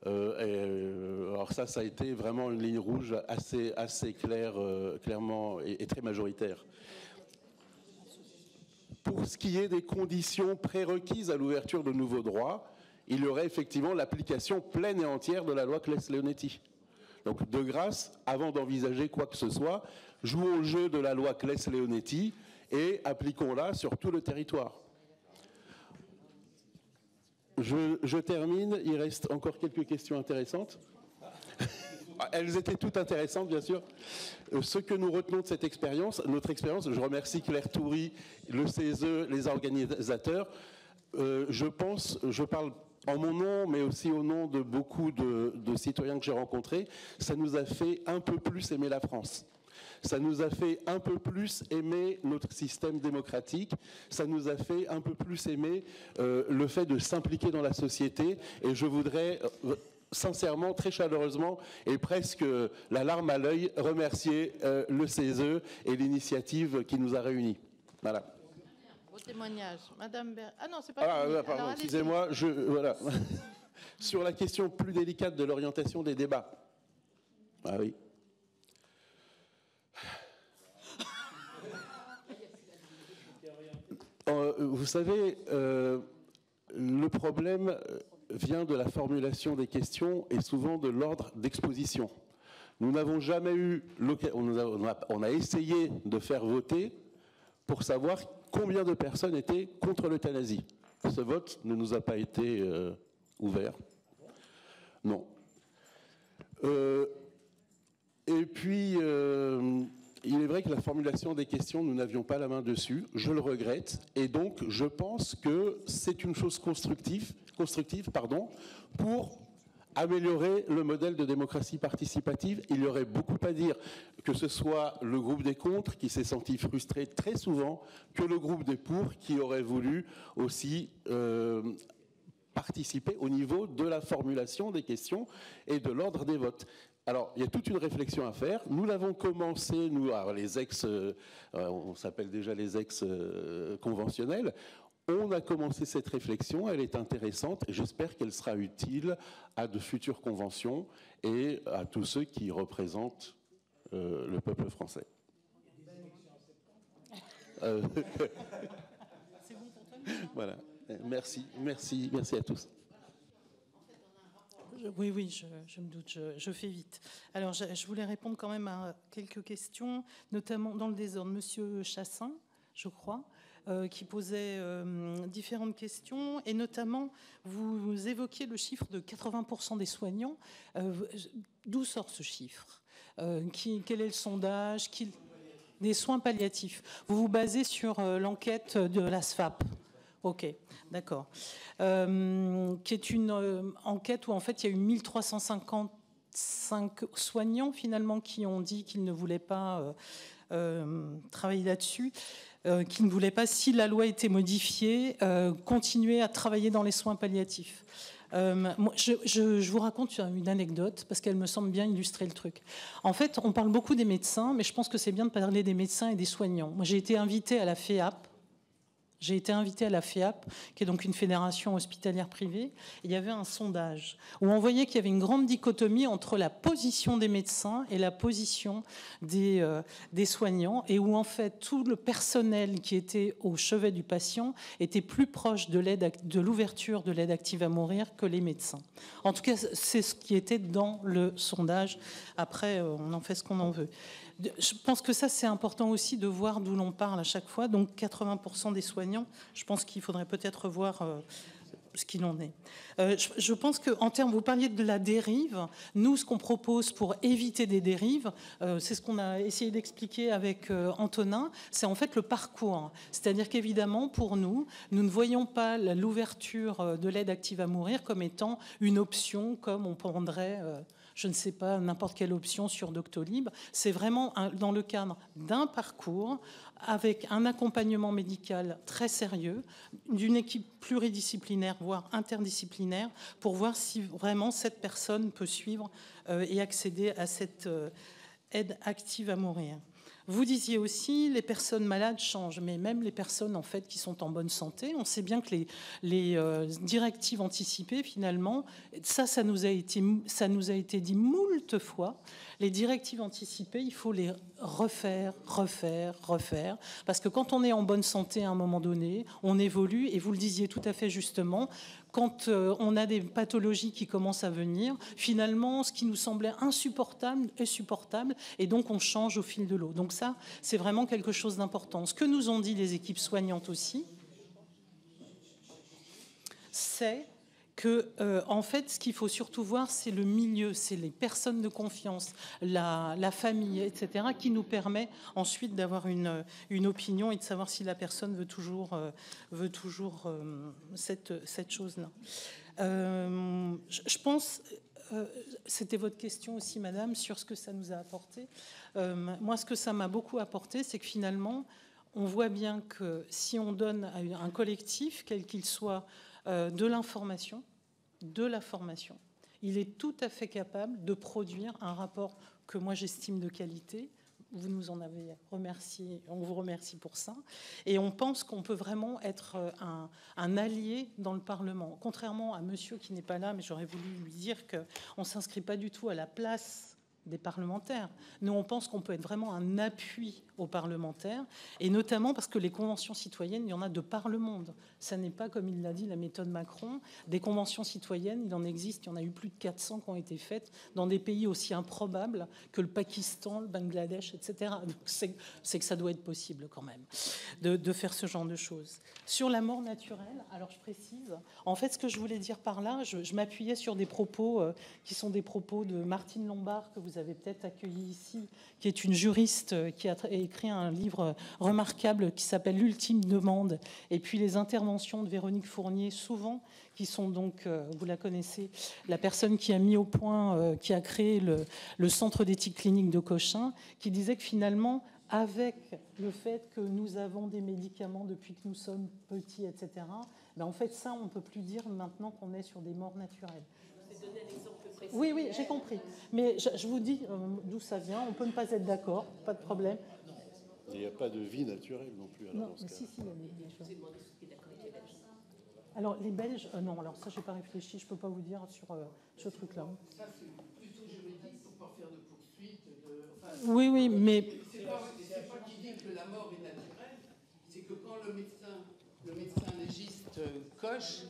Alors ça a été vraiment une ligne rouge assez claire, clairement et très majoritaire. Pour ce qui est des conditions prérequises à l'ouverture de nouveaux droits, il y aurait effectivement l'application pleine et entière de la loi Claes-Leonetti. Donc, de grâce, avant d'envisager quoi que ce soit, jouons au jeu de la loi Claes-Leonetti et appliquons-la sur tout le territoire. Je termine, il reste encore quelques questions intéressantes. Elles étaient toutes intéressantes, bien sûr. Ce que nous retenons de cette expérience, notre expérience, je remercie Claire Toury, le CESE, les organisateurs. Je parle en mon nom, mais aussi au nom de beaucoup de citoyens que j'ai rencontrés, ça nous a fait un peu plus aimer la France. Ça nous a fait un peu plus aimer notre système démocratique. Ça nous a fait un peu plus aimer le fait de s'impliquer dans la société. Et je voudrais sincèrement, très chaleureusement et presque la larme à l'œil remercier le CESE et l'initiative qui nous a réunis. Voilà. Vos témoignages. Madame Ah non, c'est pas fini. Pardon, excusez-moi. Voilà. Sur la question plus délicate de l'orientation des débats. Ah oui. Vous savez, le problème vient de la formulation des questions et souvent de l'ordre d'exposition. Nous n'avons jamais eu l'occasion, on a essayé de faire voter pour savoir combien de personnes étaient contre l'euthanasie. Ce vote ne nous a pas été ouvert. Non. Et puis, il est vrai que la formulation des questions, nous n'avions pas la main dessus. Je le regrette. Et donc, je pense que c'est une chose constructive, pour améliorer le modèle de démocratie participative. Il y aurait beaucoup à dire, que ce soit le groupe des contre qui s'est senti frustré très souvent, que le groupe des pour qui aurait voulu aussi participer au niveau de la formulation des questions et de l'ordre des votes. Alors, il y a toute une réflexion à faire. Nous l'avons commencé, nous, les ex, on s'appelle déjà les ex-conventionnels. On a commencé cette réflexion, elle est intéressante et j'espère qu'elle sera utile à de futures conventions et à tous ceux qui représentent le peuple français. Voilà. Merci à tous. Oui, je me doute, je fais vite. Alors, je voulais répondre quand même à quelques questions, notamment dans le désordre. Monsieur Chassin, je crois, qui posait différentes questions, et notamment, vous évoquiez le chiffre de 80% des soignants. D'où sort ce chiffre? Quel est le sondage? Des soins palliatifs. Vous vous basez sur l'enquête de la SFAP. Ok, d'accord. Qui est une enquête où en fait il y a eu 1355 soignants finalement qui ont dit qu'ils ne voulaient pas travailler là-dessus, qu'ils ne voulaient pas, si la loi était modifiée, continuer à travailler dans les soins palliatifs. Je vous raconte une anecdote parce qu'elle me semble bien illustrer le truc. En fait, on parle beaucoup des médecins, mais je pense que c'est bien de parler des médecins et des soignants. Moi, j'ai été invitée à la FEAP. J'ai été invitée à la FEAP, qui est donc une fédération hospitalière privée. Il y avait un sondage où on voyait qu'il y avait une grande dichotomie entre la position des médecins et la position des soignants, et où en fait tout le personnel qui était au chevet du patient était plus proche de l'ouverture de l'aide active à mourir que les médecins. En tout cas, c'est ce qui était dans le sondage. Après, on en fait ce qu'on en veut. Je pense que ça, c'est important aussi de voir d'où l'on parle à chaque fois. Donc 80% des soignants, je pense qu'il faudrait peut-être voir ce qu'il en est. Je pense qu'en termes, vous parliez de la dérive. Nous, ce qu'on propose pour éviter des dérives, c'est ce qu'on a essayé d'expliquer avec Antonin, c'est en fait le parcours. C'est-à-dire qu'évidemment, pour nous, nous ne voyons pas l'ouverture de l'aide active à mourir comme étant une option, comme on prendrait... je ne sais pas, n'importe quelle option sur Doctolib. C'est vraiment dans le cadre d'un parcours avec un accompagnement médical très sérieux, d'une équipe pluridisciplinaire, voire interdisciplinaire, pour voir si vraiment cette personne peut suivre et accéder à cette aide active à mourir. Vous disiez aussi, les personnes malades changent, mais même les personnes en fait qui sont en bonne santé, on sait bien que les directives anticipées, finalement, ça nous a été dit moult fois. Les directives anticipées, il faut les refaire, parce que quand on est en bonne santé à un moment donné, on évolue, et vous le disiez tout à fait justement, quand on a des pathologies qui commencent à venir, finalement, ce qui nous semblait insupportable est supportable, et donc on change au fil de l'eau. Donc ça, c'est vraiment quelque chose d'important. Ce que nous ont dit les équipes soignantes aussi, c'est que, en fait, ce qu'il faut surtout voir, c'est le milieu, c'est les personnes de confiance, la famille, etc., qui nous permet ensuite d'avoir une opinion et de savoir si la personne veut toujours cette chose-là. Je pense, c'était votre question aussi, madame, sur ce que ça nous a apporté. Moi, ce que ça m'a beaucoup apporté, c'est que finalement, on voit bien que si on donne à un collectif, quel qu'il soit, de l'information, de la formation, il est tout à fait capable de produire un rapport que moi j'estime de qualité. Vous nous en avez remercié, on vous remercie pour ça. Et on pense qu'on peut vraiment être un allié dans le Parlement. Contrairement à monsieur qui n'est pas là, mais j'aurais voulu lui dire qu'on ne s'inscrit pas du tout à la place des parlementaires. Nous, on pense qu'on peut être vraiment un appui aux parlementaires, et notamment parce que les conventions citoyennes, il y en a de par le monde. Ça n'est pas, comme il l'a dit, la méthode Macron. Des conventions citoyennes, il en existe, il y en a eu plus de 400 qui ont été faites dans des pays aussi improbables que le Pakistan, le Bangladesh, etc. Donc c'est que ça doit être possible quand même de faire ce genre de choses. Sur la mort naturelle, alors je précise, en fait, ce que je voulais dire par là, je m'appuyais sur des propos qui sont des propos de Martine Lombard, que vous avez peut-être accueilli ici, qui est une juriste qui a écrit un livre remarquable qui s'appelle L'ultime demande, et puis les interventions de Véronique Fournier, souvent, qui sont donc, vous la connaissez, la personne qui a mis au point, qui a créé le centre d'éthique clinique de Cochin, qui disait que finalement, avec le fait que nous avons des médicaments depuis que nous sommes petits, etc., ben en fait, ça, on ne peut plus dire maintenant qu'on est sur des morts naturelles. Je vais donner un exemple précis. Oui, oui, j'ai compris. Mais je vous dis d'où ça vient. On peut ne pas être d'accord, pas de problème. Il n'y a pas de vie naturelle non plus. Alors, non, mais si, il y a des choses. Alors, les Belges, non, alors ça, je n'ai pas réfléchi, je ne peux pas vous dire sur ce truc-là. Ça, c'est plutôt juridique pour ne pas faire de poursuite. Oui, oui, mais... C'est pas qui dit que la mort est naturelle, c'est que quand le médecin légiste coche,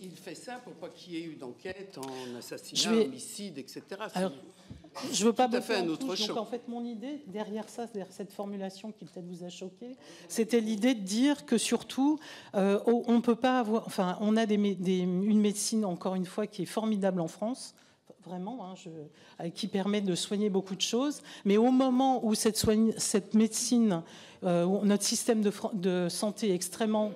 il fait ça pour pas qu'il y ait eu d'enquête en assassinat, homicide, etc. Alors, je ne veux pas tout à fait un autre champ. champ. Donc, en fait, mon idée, derrière ça, derrière cette formulation qui peut-être vous a choqué, c'était l'idée de dire que surtout, on ne peut pas avoir... Enfin, on a une médecine, encore une fois, qui est formidable en France, vraiment, hein, qui permet de soigner beaucoup de choses. Mais au moment où cette médecine, notre système de santé est extrêmement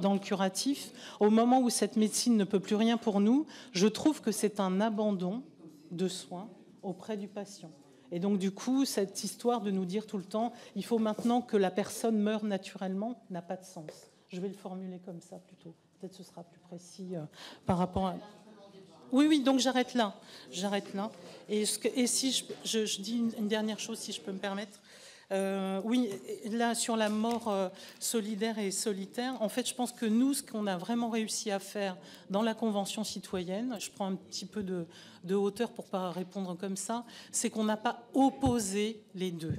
dans le curatif, au moment où cette médecine ne peut plus rien pour nous, je trouve que c'est un abandon de soins auprès du patient. Et donc, du coup, cette histoire de nous dire tout le temps, il faut maintenant que la personne meure naturellement, n'a pas de sens. Je vais le formuler comme ça plutôt. Peut-être ce sera plus précis par rapport à... Oui, oui, donc j'arrête là. Et si je dis une dernière chose, si je peux me permettre. Oui, là, sur la mort solidaire et solitaire, en fait, je pense que nous, ce qu'on a vraiment réussi à faire dans la Convention citoyenne, je prends un petit peu de hauteur pour ne pas répondre comme ça, c'est qu'on n'a pas opposé les deux.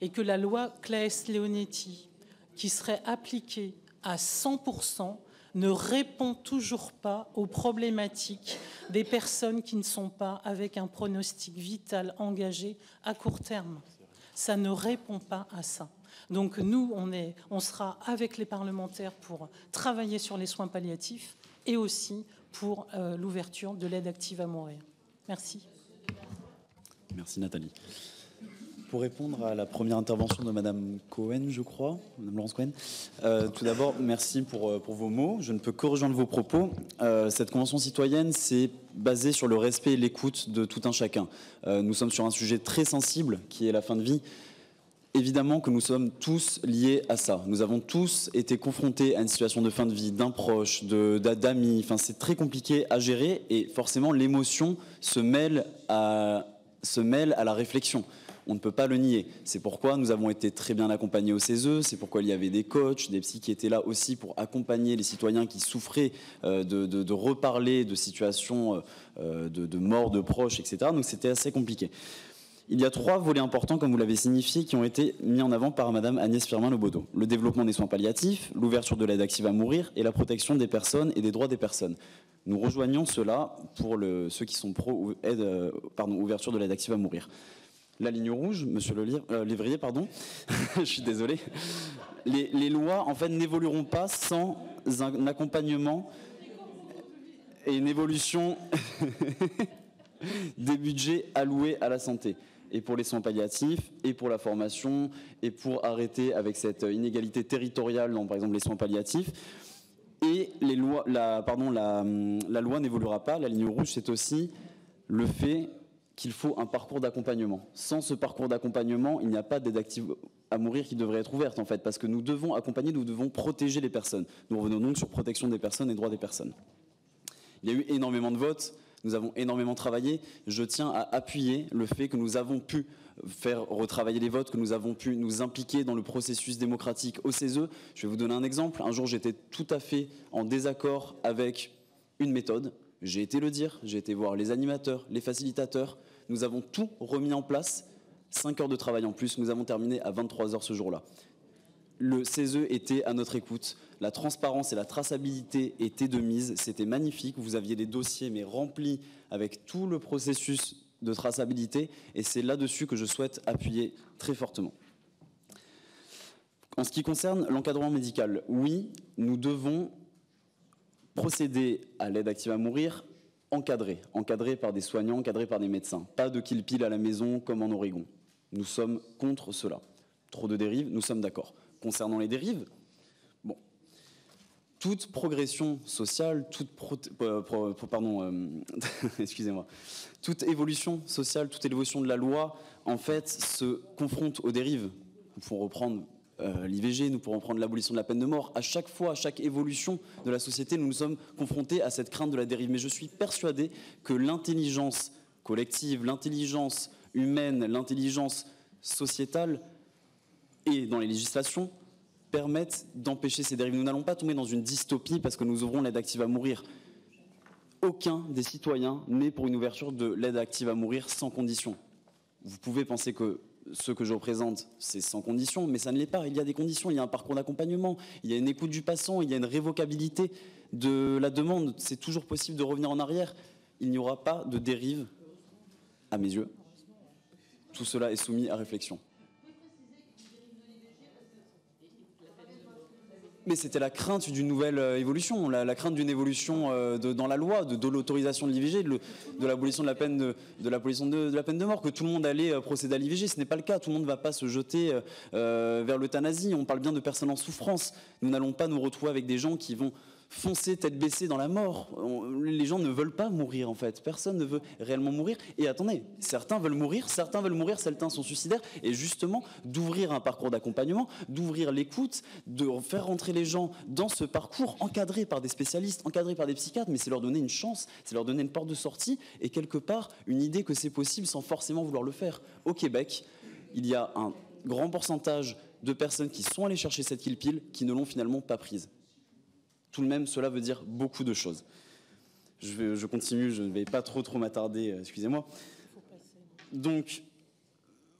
Et que la loi Claes-Leonetti, qui serait appliquée à 100%, ne répond toujours pas aux problématiques des personnes qui ne sont pas avec un pronostic vital engagé à court terme. Ça ne répond pas à ça. Donc nous, on sera avec les parlementaires pour travailler sur les soins palliatifs et aussi pour l'ouverture de l'aide active à mourir. Merci. Merci Nathalie. Pour répondre à la première intervention de Madame Cohen, je crois, Madame Laurence Cohen, tout d'abord, merci pour vos mots. Je ne peux que rejoindre vos propos. Cette convention citoyenne, c'est basé sur le respect et l'écoute de tout un chacun. Nous sommes sur un sujet très sensible, qui est la fin de vie. Évidemment que nous sommes tous liés à ça. Nous avons tous été confrontés à une situation de fin de vie, d'un proche, d'amis. Enfin, c'est très compliqué à gérer et forcément, l'émotion se mêle à la réflexion. On ne peut pas le nier. C'est pourquoi nous avons été très bien accompagnés au CESE, c'est pourquoi il y avait des coachs, des psys qui étaient là aussi pour accompagner les citoyens qui souffraient de reparler de situations de mort de proches, etc. Donc c'était assez compliqué. Il y a 3 volets importants, comme vous l'avez signifié, qui ont été mis en avant par Madame Agnès Firmin-Lebaudot. Le développement des soins palliatifs, l'ouverture de l'aide active à mourir et la protection des personnes et des droits des personnes. Nous rejoignons cela pour ceux qui sont ouverture de l'aide active à mourir. La ligne rouge, monsieur Lévrier, pardon, je suis désolé. Les lois, en fait, n'évolueront pas sans un accompagnement et une évolution des budgets alloués à la santé. Et pour les soins palliatifs, et pour la formation, et pour arrêter avec cette inégalité territoriale dans, par exemple, les soins palliatifs. Et la loi n'évoluera pas. La ligne rouge, c'est aussi le fait qu'il faut un parcours d'accompagnement. Sans ce parcours d'accompagnement, il n'y a pas d'aide active à mourir qui devrait être ouverte, en fait, parce que nous devons accompagner, nous devons protéger les personnes. Nous revenons donc sur protection des personnes et droits des personnes. Il y a eu énormément de votes, nous avons énormément travaillé. Je tiens à appuyer le fait que nous avons pu faire retravailler les votes, que nous avons pu nous impliquer dans le processus démocratique au CESE. Je vais vous donner un exemple. Un jour, j'étais tout à fait en désaccord avec une méthode. J'ai été le dire, j'ai été voir les animateurs, les facilitateurs. Nous avons tout remis en place, 5 heures de travail en plus. Nous avons terminé à 23 heures ce jour-là. Le CESE était à notre écoute. La transparence et la traçabilité étaient de mise. C'était magnifique. Vous aviez des dossiers mais remplis avec tout le processus de traçabilité. Et c'est là-dessus que je souhaite appuyer très fortement. En ce qui concerne l'encadrement médical, oui, nous devons procéder à l'aide active à mourir encadrée par des soignants, encadrée par des médecins. Pas de kill pill à la maison comme en Oregon. Nous sommes contre cela. Trop de dérives, nous sommes d'accord. Concernant les dérives, bon, toute progression sociale, excusez-moi, toute évolution sociale, toute évolution de la loi, en fait, se confronte aux dérives. Pour reprendre l'IVG, nous pourrons prendre l'abolition de la peine de mort. À chaque fois, à chaque évolution de la société, nous nous sommes confrontés à cette crainte de la dérive. Mais je suis persuadé que l'intelligence collective, l'intelligence humaine, l'intelligence sociétale et dans les législations permettent d'empêcher ces dérives. Nous n'allons pas tomber dans une dystopie parce que nous ouvrons l'aide active à mourir. Aucun des citoyens n'est pour une ouverture de l'aide active à mourir sans condition. Vous pouvez penser que ce que je représente, c'est sans condition, mais ça ne l'est pas. Il y a des conditions, il y a un parcours d'accompagnement, il y a une écoute du passant, il y a une révocabilité de la demande. C'est toujours possible de revenir en arrière. Il n'y aura pas de dérive, à mes yeux. Tout cela est soumis à réflexion. Mais c'était la crainte d'une nouvelle évolution, la crainte d'une évolution dans la loi, de l'autorisation de l'IVG, de l'abolition de la peine de la peine de mort, que tout le monde allait procéder à l'IVG. Ce n'est pas le cas. Tout le monde ne va pas se jeter vers l'euthanasie. On parle bien de personnes en souffrance. Nous n'allons pas nous retrouver avec des gens qui vont foncer tête baissée dans la mort. Les gens ne veulent pas mourir, en fait. Personne ne veut réellement mourir. Et attendez, certains veulent mourir, certains sont suicidaires. Et justement, d'ouvrir un parcours d'accompagnement, d'ouvrir l'écoute, de faire rentrer les gens dans ce parcours encadré par des spécialistes, encadré par des psychiatres, mais c'est leur donner une chance, c'est leur donner une porte de sortie et quelque part une idée que c'est possible sans forcément vouloir le faire. Au Québec, il y a un grand pourcentage de personnes qui sont allées chercher cette kill pill qui ne l'ont finalement pas prise. Tout de même, cela veut dire beaucoup de choses. Je continue, je ne vais pas trop m'attarder, excusez-moi. Donc,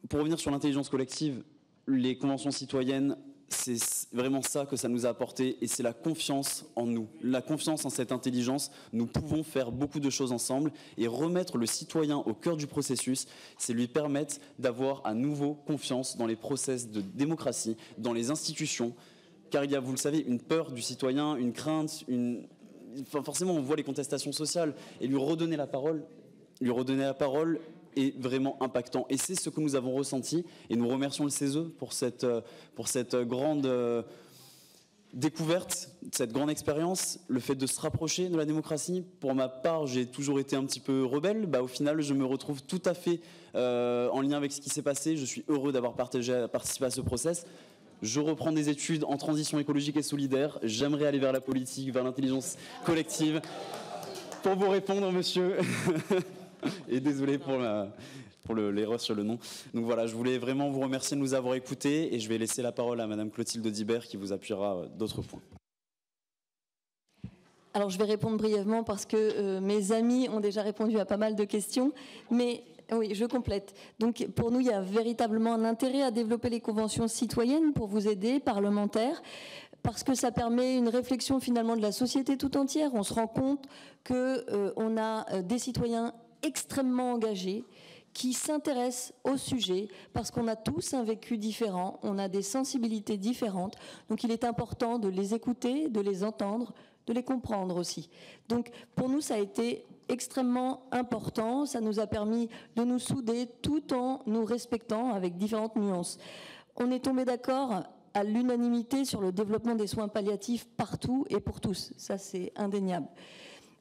pour revenir sur l'intelligence collective, les conventions citoyennes, c'est vraiment ça que ça nous a apporté et c'est la confiance en nous, la confiance en cette intelligence. Nous pouvons faire beaucoup de choses ensemble et remettre le citoyen au cœur du processus, c'est lui permettre d'avoir à nouveau confiance dans les process de démocratie, dans les institutions, car il y a, vous le savez, une peur du citoyen, une crainte, enfin, forcément on voit les contestations sociales et lui redonner la parole est vraiment impactant. Et c'est ce que nous avons ressenti et nous remercions le CESE pour cette grande découverte, cette grande expérience, le fait de se rapprocher de la démocratie. Pour ma part, j'ai toujours été un petit peu rebelle. Au final, je me retrouve tout à fait en lien avec ce qui s'est passé. Je suis heureux d'avoir participé à ce process. Je reprends des études en transition écologique et solidaire. J'aimerais aller vers la politique, vers l'intelligence collective. Pour vous répondre, monsieur, et désolé pour l'erreur sur le nom. Donc voilà, je voulais vraiment vous remercier de nous avoir écoutés et je vais laisser la parole à madame Clotilde Audibert qui vous appuiera d'autres points. Alors je vais répondre brièvement parce que mes amis ont déjà répondu à pas mal de questions, mais oui, je complète. Donc pour nous, il y a véritablement un intérêt à développer les conventions citoyennes pour vous aider, parlementaires, parce que ça permet une réflexion finalement de la société tout entière. On se rend compte qu'on a des citoyens extrêmement engagés qui s'intéressent au sujet parce qu'on a tous un vécu différent, on a des sensibilités différentes. Donc il est important de les écouter, de les entendre, de les comprendre aussi. Donc pour nous, ça a été extrêmement important. Ça nous a permis de nous souder tout en nous respectant avec différentes nuances. On est tombé d'accord à l'unanimité sur le développement des soins palliatifs partout et pour tous. Ça, c'est indéniable.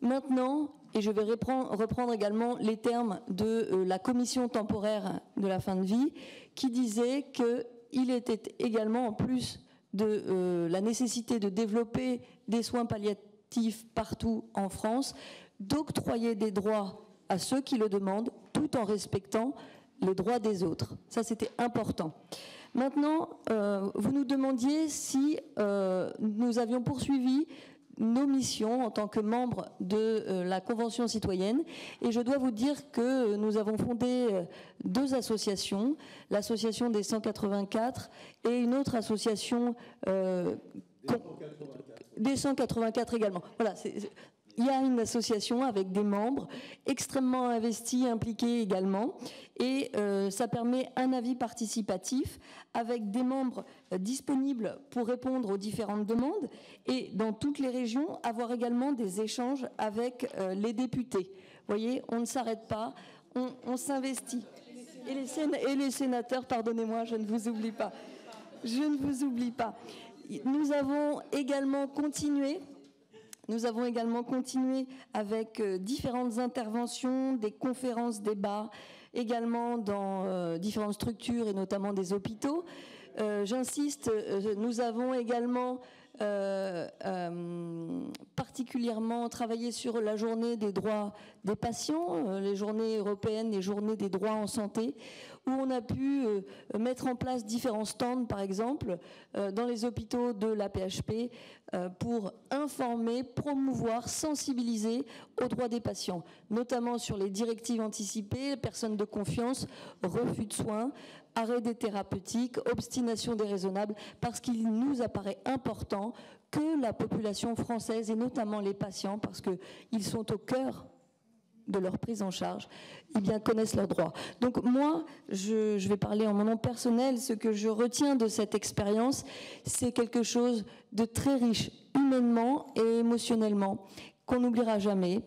Maintenant, et je vais reprendre également les termes de la commission temporaire de la fin de vie, qui disait qu'il était également, en plus de la nécessité de développer des soins palliatifs partout en France, d'octroyer des droits à ceux qui le demandent, tout en respectant les droits des autres. Ça, c'était important. Maintenant, vous nous demandiez si nous avions poursuivi nos missions en tant que membres de la Convention citoyenne. Et je dois vous dire que nous avons fondé 2 associations, l'association des 184 et une autre association des 184 également. Voilà, il y a une association avec des membres extrêmement investis, impliqués également, et ça permet un avis participatif avec des membres disponibles pour répondre aux différentes demandes et dans toutes les régions avoir également des échanges avec les députés. Vous voyez, on ne s'arrête pas, on s'investit. Et les sénateurs, pardonnez-moi, je ne vous oublie pas. Je ne vous oublie pas. Nous avons également continué avec différentes interventions, des conférences, débats, également dans différentes structures et notamment des hôpitaux. J'insiste, nous avons également particulièrement travaillé sur la journée des droits des patients, les journées européennes, les journées des droits en santé, où on a pu mettre en place différents stands, par exemple, dans les hôpitaux de la PHP, pour informer, promouvoir, sensibiliser aux droits des patients, notamment sur les directives anticipées, personnes de confiance, refus de soins, arrêt des thérapeutiques, obstination déraisonnable, parce qu'il nous apparaît important que la population française, et notamment les patients, parce qu'ils sont au cœur de leur prise en charge, eh bien, connaissent leurs droits. Donc moi, je vais parler en mon nom personnel, ce que je retiens de cette expérience, c'est quelque chose de très riche, humainement et émotionnellement, qu'on n'oubliera jamais,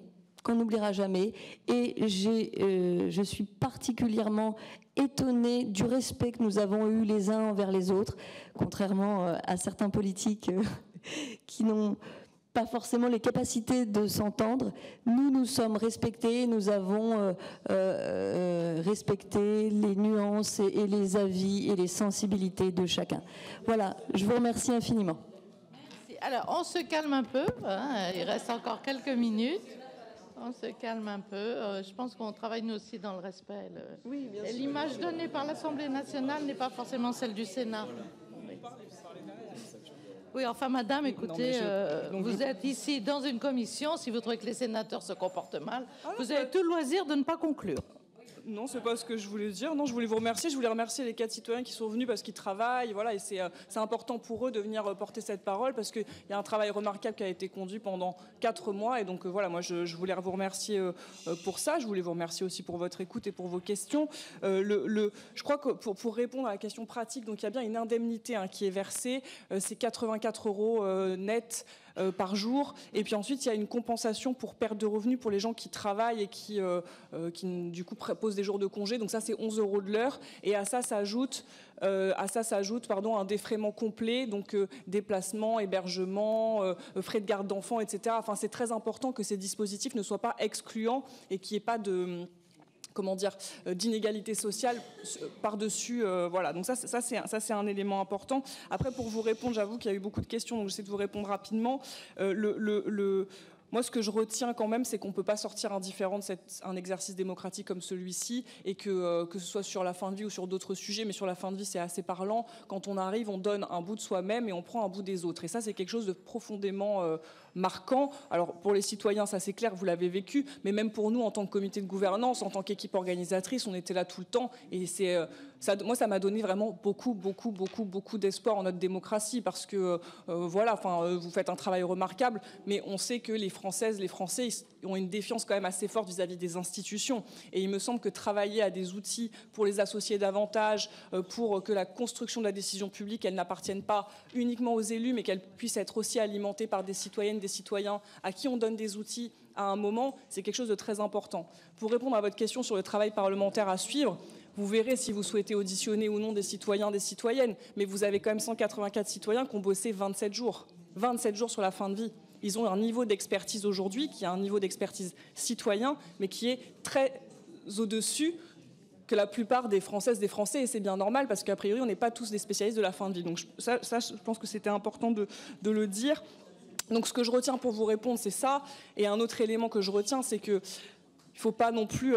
et je suis particulièrement étonnée du respect que nous avons eu les uns envers les autres, contrairement à certains politiques qui n'ont pas forcément les capacités de s'entendre. Nous sommes respectés, nous avons respecté les nuances et les avis et les sensibilités de chacun. Voilà, je vous remercie infiniment. Merci. Alors, on se calme un peu, hein, il reste encore quelques minutes. On se calme un peu. Je pense qu'on travaille nous aussi dans le respect. Oui, bien sûr. L'image donnée par l'Assemblée nationale n'est pas forcément celle du Sénat. Oui, enfin, madame, écoutez, vous êtes ici dans une commission. Si vous trouvez que les sénateurs se comportent mal, vous avez tout le loisir de ne pas conclure. Non, c'est pas ce que je voulais dire. Non, je voulais vous remercier. Je voulais remercier les 4 citoyens qui sont venus parce qu'ils travaillent. Voilà, et c'est important pour eux de venir porter cette parole parce qu'il y a un travail remarquable qui a été conduit pendant 4 mois. Et donc, voilà, moi, je voulais vous remercier pour ça. Je voulais vous remercier aussi pour votre écoute et pour vos questions. Je crois que pour répondre à la question pratique, donc il y a bien une indemnité qui est versée. C'est 84 € net par jour. Et puis ensuite, il y a une compensation pour perte de revenus pour les gens qui travaillent et qui du coup, posent des jours de congé. Donc ça, c'est 11 € de l'heure. Et à ça s'ajoute un défraiement complet, donc déplacement, hébergement, frais de garde d'enfants, etc. Enfin, c'est très important que ces dispositifs ne soient pas excluants et qu'il n'y ait pas de... d'inégalité sociale par-dessus. Voilà, donc ça c'est un élément important. Après, pour vous répondre, j'avoue qu'il y a eu beaucoup de questions, donc j'essaie de vous répondre rapidement. Moi, ce que je retiens quand même, c'est qu'on ne peut pas sortir indifférent d'un exercice démocratique comme celui-ci, et que ce soit sur la fin de vie ou sur d'autres sujets, mais sur la fin de vie, c'est assez parlant. Quand on arrive, on donne un bout de soi-même et on prend un bout des autres. Et ça, c'est quelque chose de profondément marquant. Alors, pour les citoyens, ça c'est clair, vous l'avez vécu, mais même pour nous, en tant que comité de gouvernance, en tant qu'équipe organisatrice, on était là tout le temps. Et moi, ça m'a donné vraiment beaucoup d'espoir en notre démocratie, parce que, vous faites un travail remarquable, mais on sait que les Françaises, les Français ont une défiance quand même assez forte vis-à-vis des institutions. Et il me semble que travailler à des outils pour les associer davantage, pour que la construction de la décision publique, elle n'appartienne pas uniquement aux élus, mais qu'elle puisse être aussi alimentée par des citoyennes, des citoyens à qui on donne des outils à un moment, c'est quelque chose de très important. Pour répondre à votre question sur le travail parlementaire à suivre, vous verrez si vous souhaitez auditionner ou non des citoyens, des citoyennes, mais vous avez quand même 184 citoyens qui ont bossé 27 jours. 27 jours sur la fin de vie. Ils ont un niveau d'expertise aujourd'hui qui est un niveau d'expertise citoyen, mais qui est très au-dessus que la plupart des Françaises, des Français, et c'est bien normal, parce qu'a priori, on n'est pas tous des spécialistes de la fin de vie. Donc ça je pense que c'était important de le dire. Donc ce que je retiens pour vous répondre, c'est ça. Et un autre élément que je retiens, c'est que il ne faut pas non plus,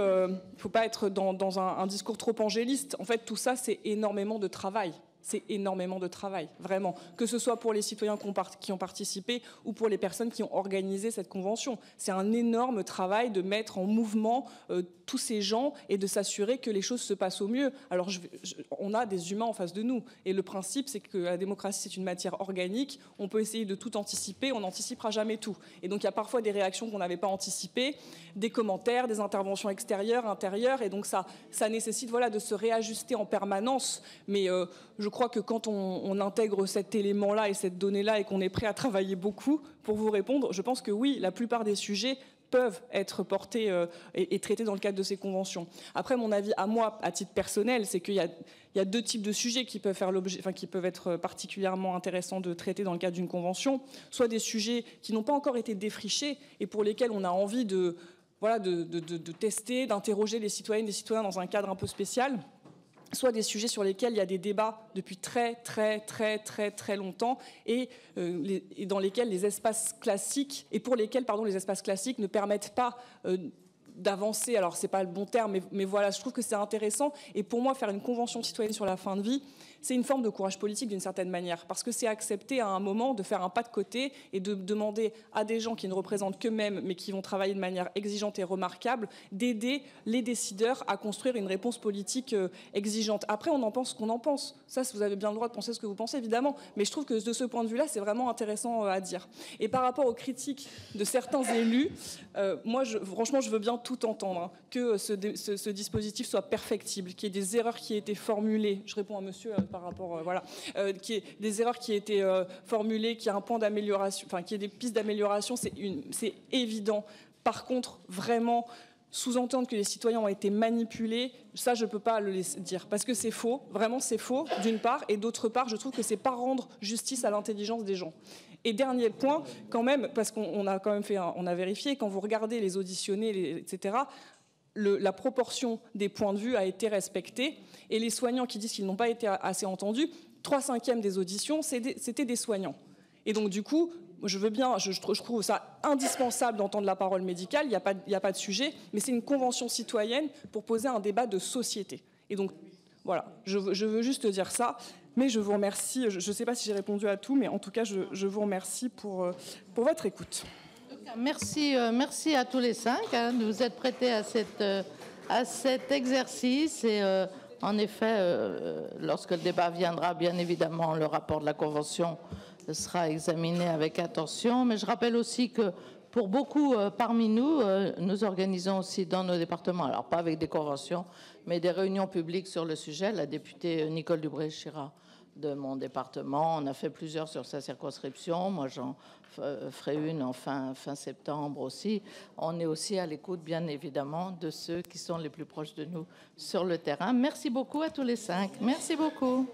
faut pas être dans un discours trop angéliste. En fait, tout ça, c'est énormément de travail. C'est énormément de travail, vraiment. Que ce soit pour les citoyens qui ont participé ou pour les personnes qui ont organisé cette convention. C'est un énorme travail de mettre en mouvement tous ces gens et de s'assurer que les choses se passent au mieux. Alors, on a des humains en face de nous. Et le principe, c'est que la démocratie, c'est une matière organique. On peut essayer de tout anticiper, on n'anticipera jamais tout. Et donc, il y a parfois des réactions qu'on n'avait pas anticipées, des commentaires, des interventions extérieures, intérieures. Et donc, ça nécessite de se réajuster en permanence. Mais je crois que quand on intègre cet élément-là et cette donnée-là et qu'on est prêt à travailler beaucoup pour vous répondre, je pense que oui, la plupart des sujets peuvent être portés et traités dans le cadre de ces conventions. Après, mon avis à moi, à titre personnel, c'est qu'il y a 2 types de sujets qui peuvent qui peuvent être particulièrement intéressants de traiter dans le cadre d'une convention. Soit des sujets qui n'ont pas encore été défrichés et pour lesquels on a envie de tester, d'interroger les citoyennes et les citoyens dans un cadre un peu spécial. soit des sujets sur lesquels il y a des débats depuis très longtemps et dans lesquels les espaces classiques, et pour lesquels, pardon, les espaces classiques ne permettent pas d'avancer. Alors, c'est pas le bon terme, mais voilà, je trouve que c'est intéressant. Et pour moi, faire une convention citoyenne sur la fin de vie, c'est une forme de courage politique d'une certaine manière, parce que c'est accepter à un moment de faire un pas de côté et de demander à des gens qui ne représentent qu'eux-mêmes, mais qui vont travailler de manière exigeante et remarquable, d'aider les décideurs à construire une réponse politique exigeante. Après, on en pense ce qu'on en pense. Ça, vous avez bien le droit de penser ce que vous pensez, évidemment. Mais je trouve que de ce point de vue-là, c'est vraiment intéressant à dire. Et par rapport aux critiques de certains élus, moi, franchement, je veux bien tout entendre, hein, que ce dispositif soit perfectible, qu'il y ait des erreurs qui aient été formulées. Je réponds à monsieur par rapport, qu'il y ait des erreurs qui aient été formulées, qu'il y ait un point d'amélioration, enfin, qu'il y ait des pistes d'amélioration, c'est évident. Par contre, vraiment, sous-entendre que les citoyens ont été manipulés, ça, je ne peux pas le laisser dire, parce que c'est faux, vraiment c'est faux, d'une part, et d'autre part, je trouve que c'est pas rendre justice à l'intelligence des gens. Et dernier point, quand même, parce qu'on a quand même on a vérifié, quand vous regardez les auditionnés, etc., la proportion des points de vue a été respectée, et les soignants qui disent qu'ils n'ont pas été assez entendus, 3/5 des auditions, c'était des soignants. Et donc, du coup, je veux bien, je trouve ça indispensable d'entendre la parole médicale, il n'y a pas de sujet, mais c'est une convention citoyenne pour poser un débat de société. Et donc, voilà, je veux juste dire ça, mais je vous remercie, je ne sais pas si j'ai répondu à tout, mais en tout cas, je vous remercie pour votre écoute. Merci à tous les 5 de vous être prêtés à cet exercice. Et en effet, lorsque le débat viendra, bien évidemment, le rapport de la Convention sera examiné avec attention. Mais je rappelle aussi que pour beaucoup parmi nous, nous organisons aussi dans nos départements, alors pas avec des conventions, mais des réunions publiques sur le sujet. La députée Nicole Dubré-Chirat de mon département, on a fait plusieurs sur sa circonscription. Moi, j'en ferai une en fin septembre aussi. On est aussi à l'écoute, bien évidemment, de ceux qui sont les plus proches de nous sur le terrain. Merci beaucoup à tous les 5. Merci beaucoup.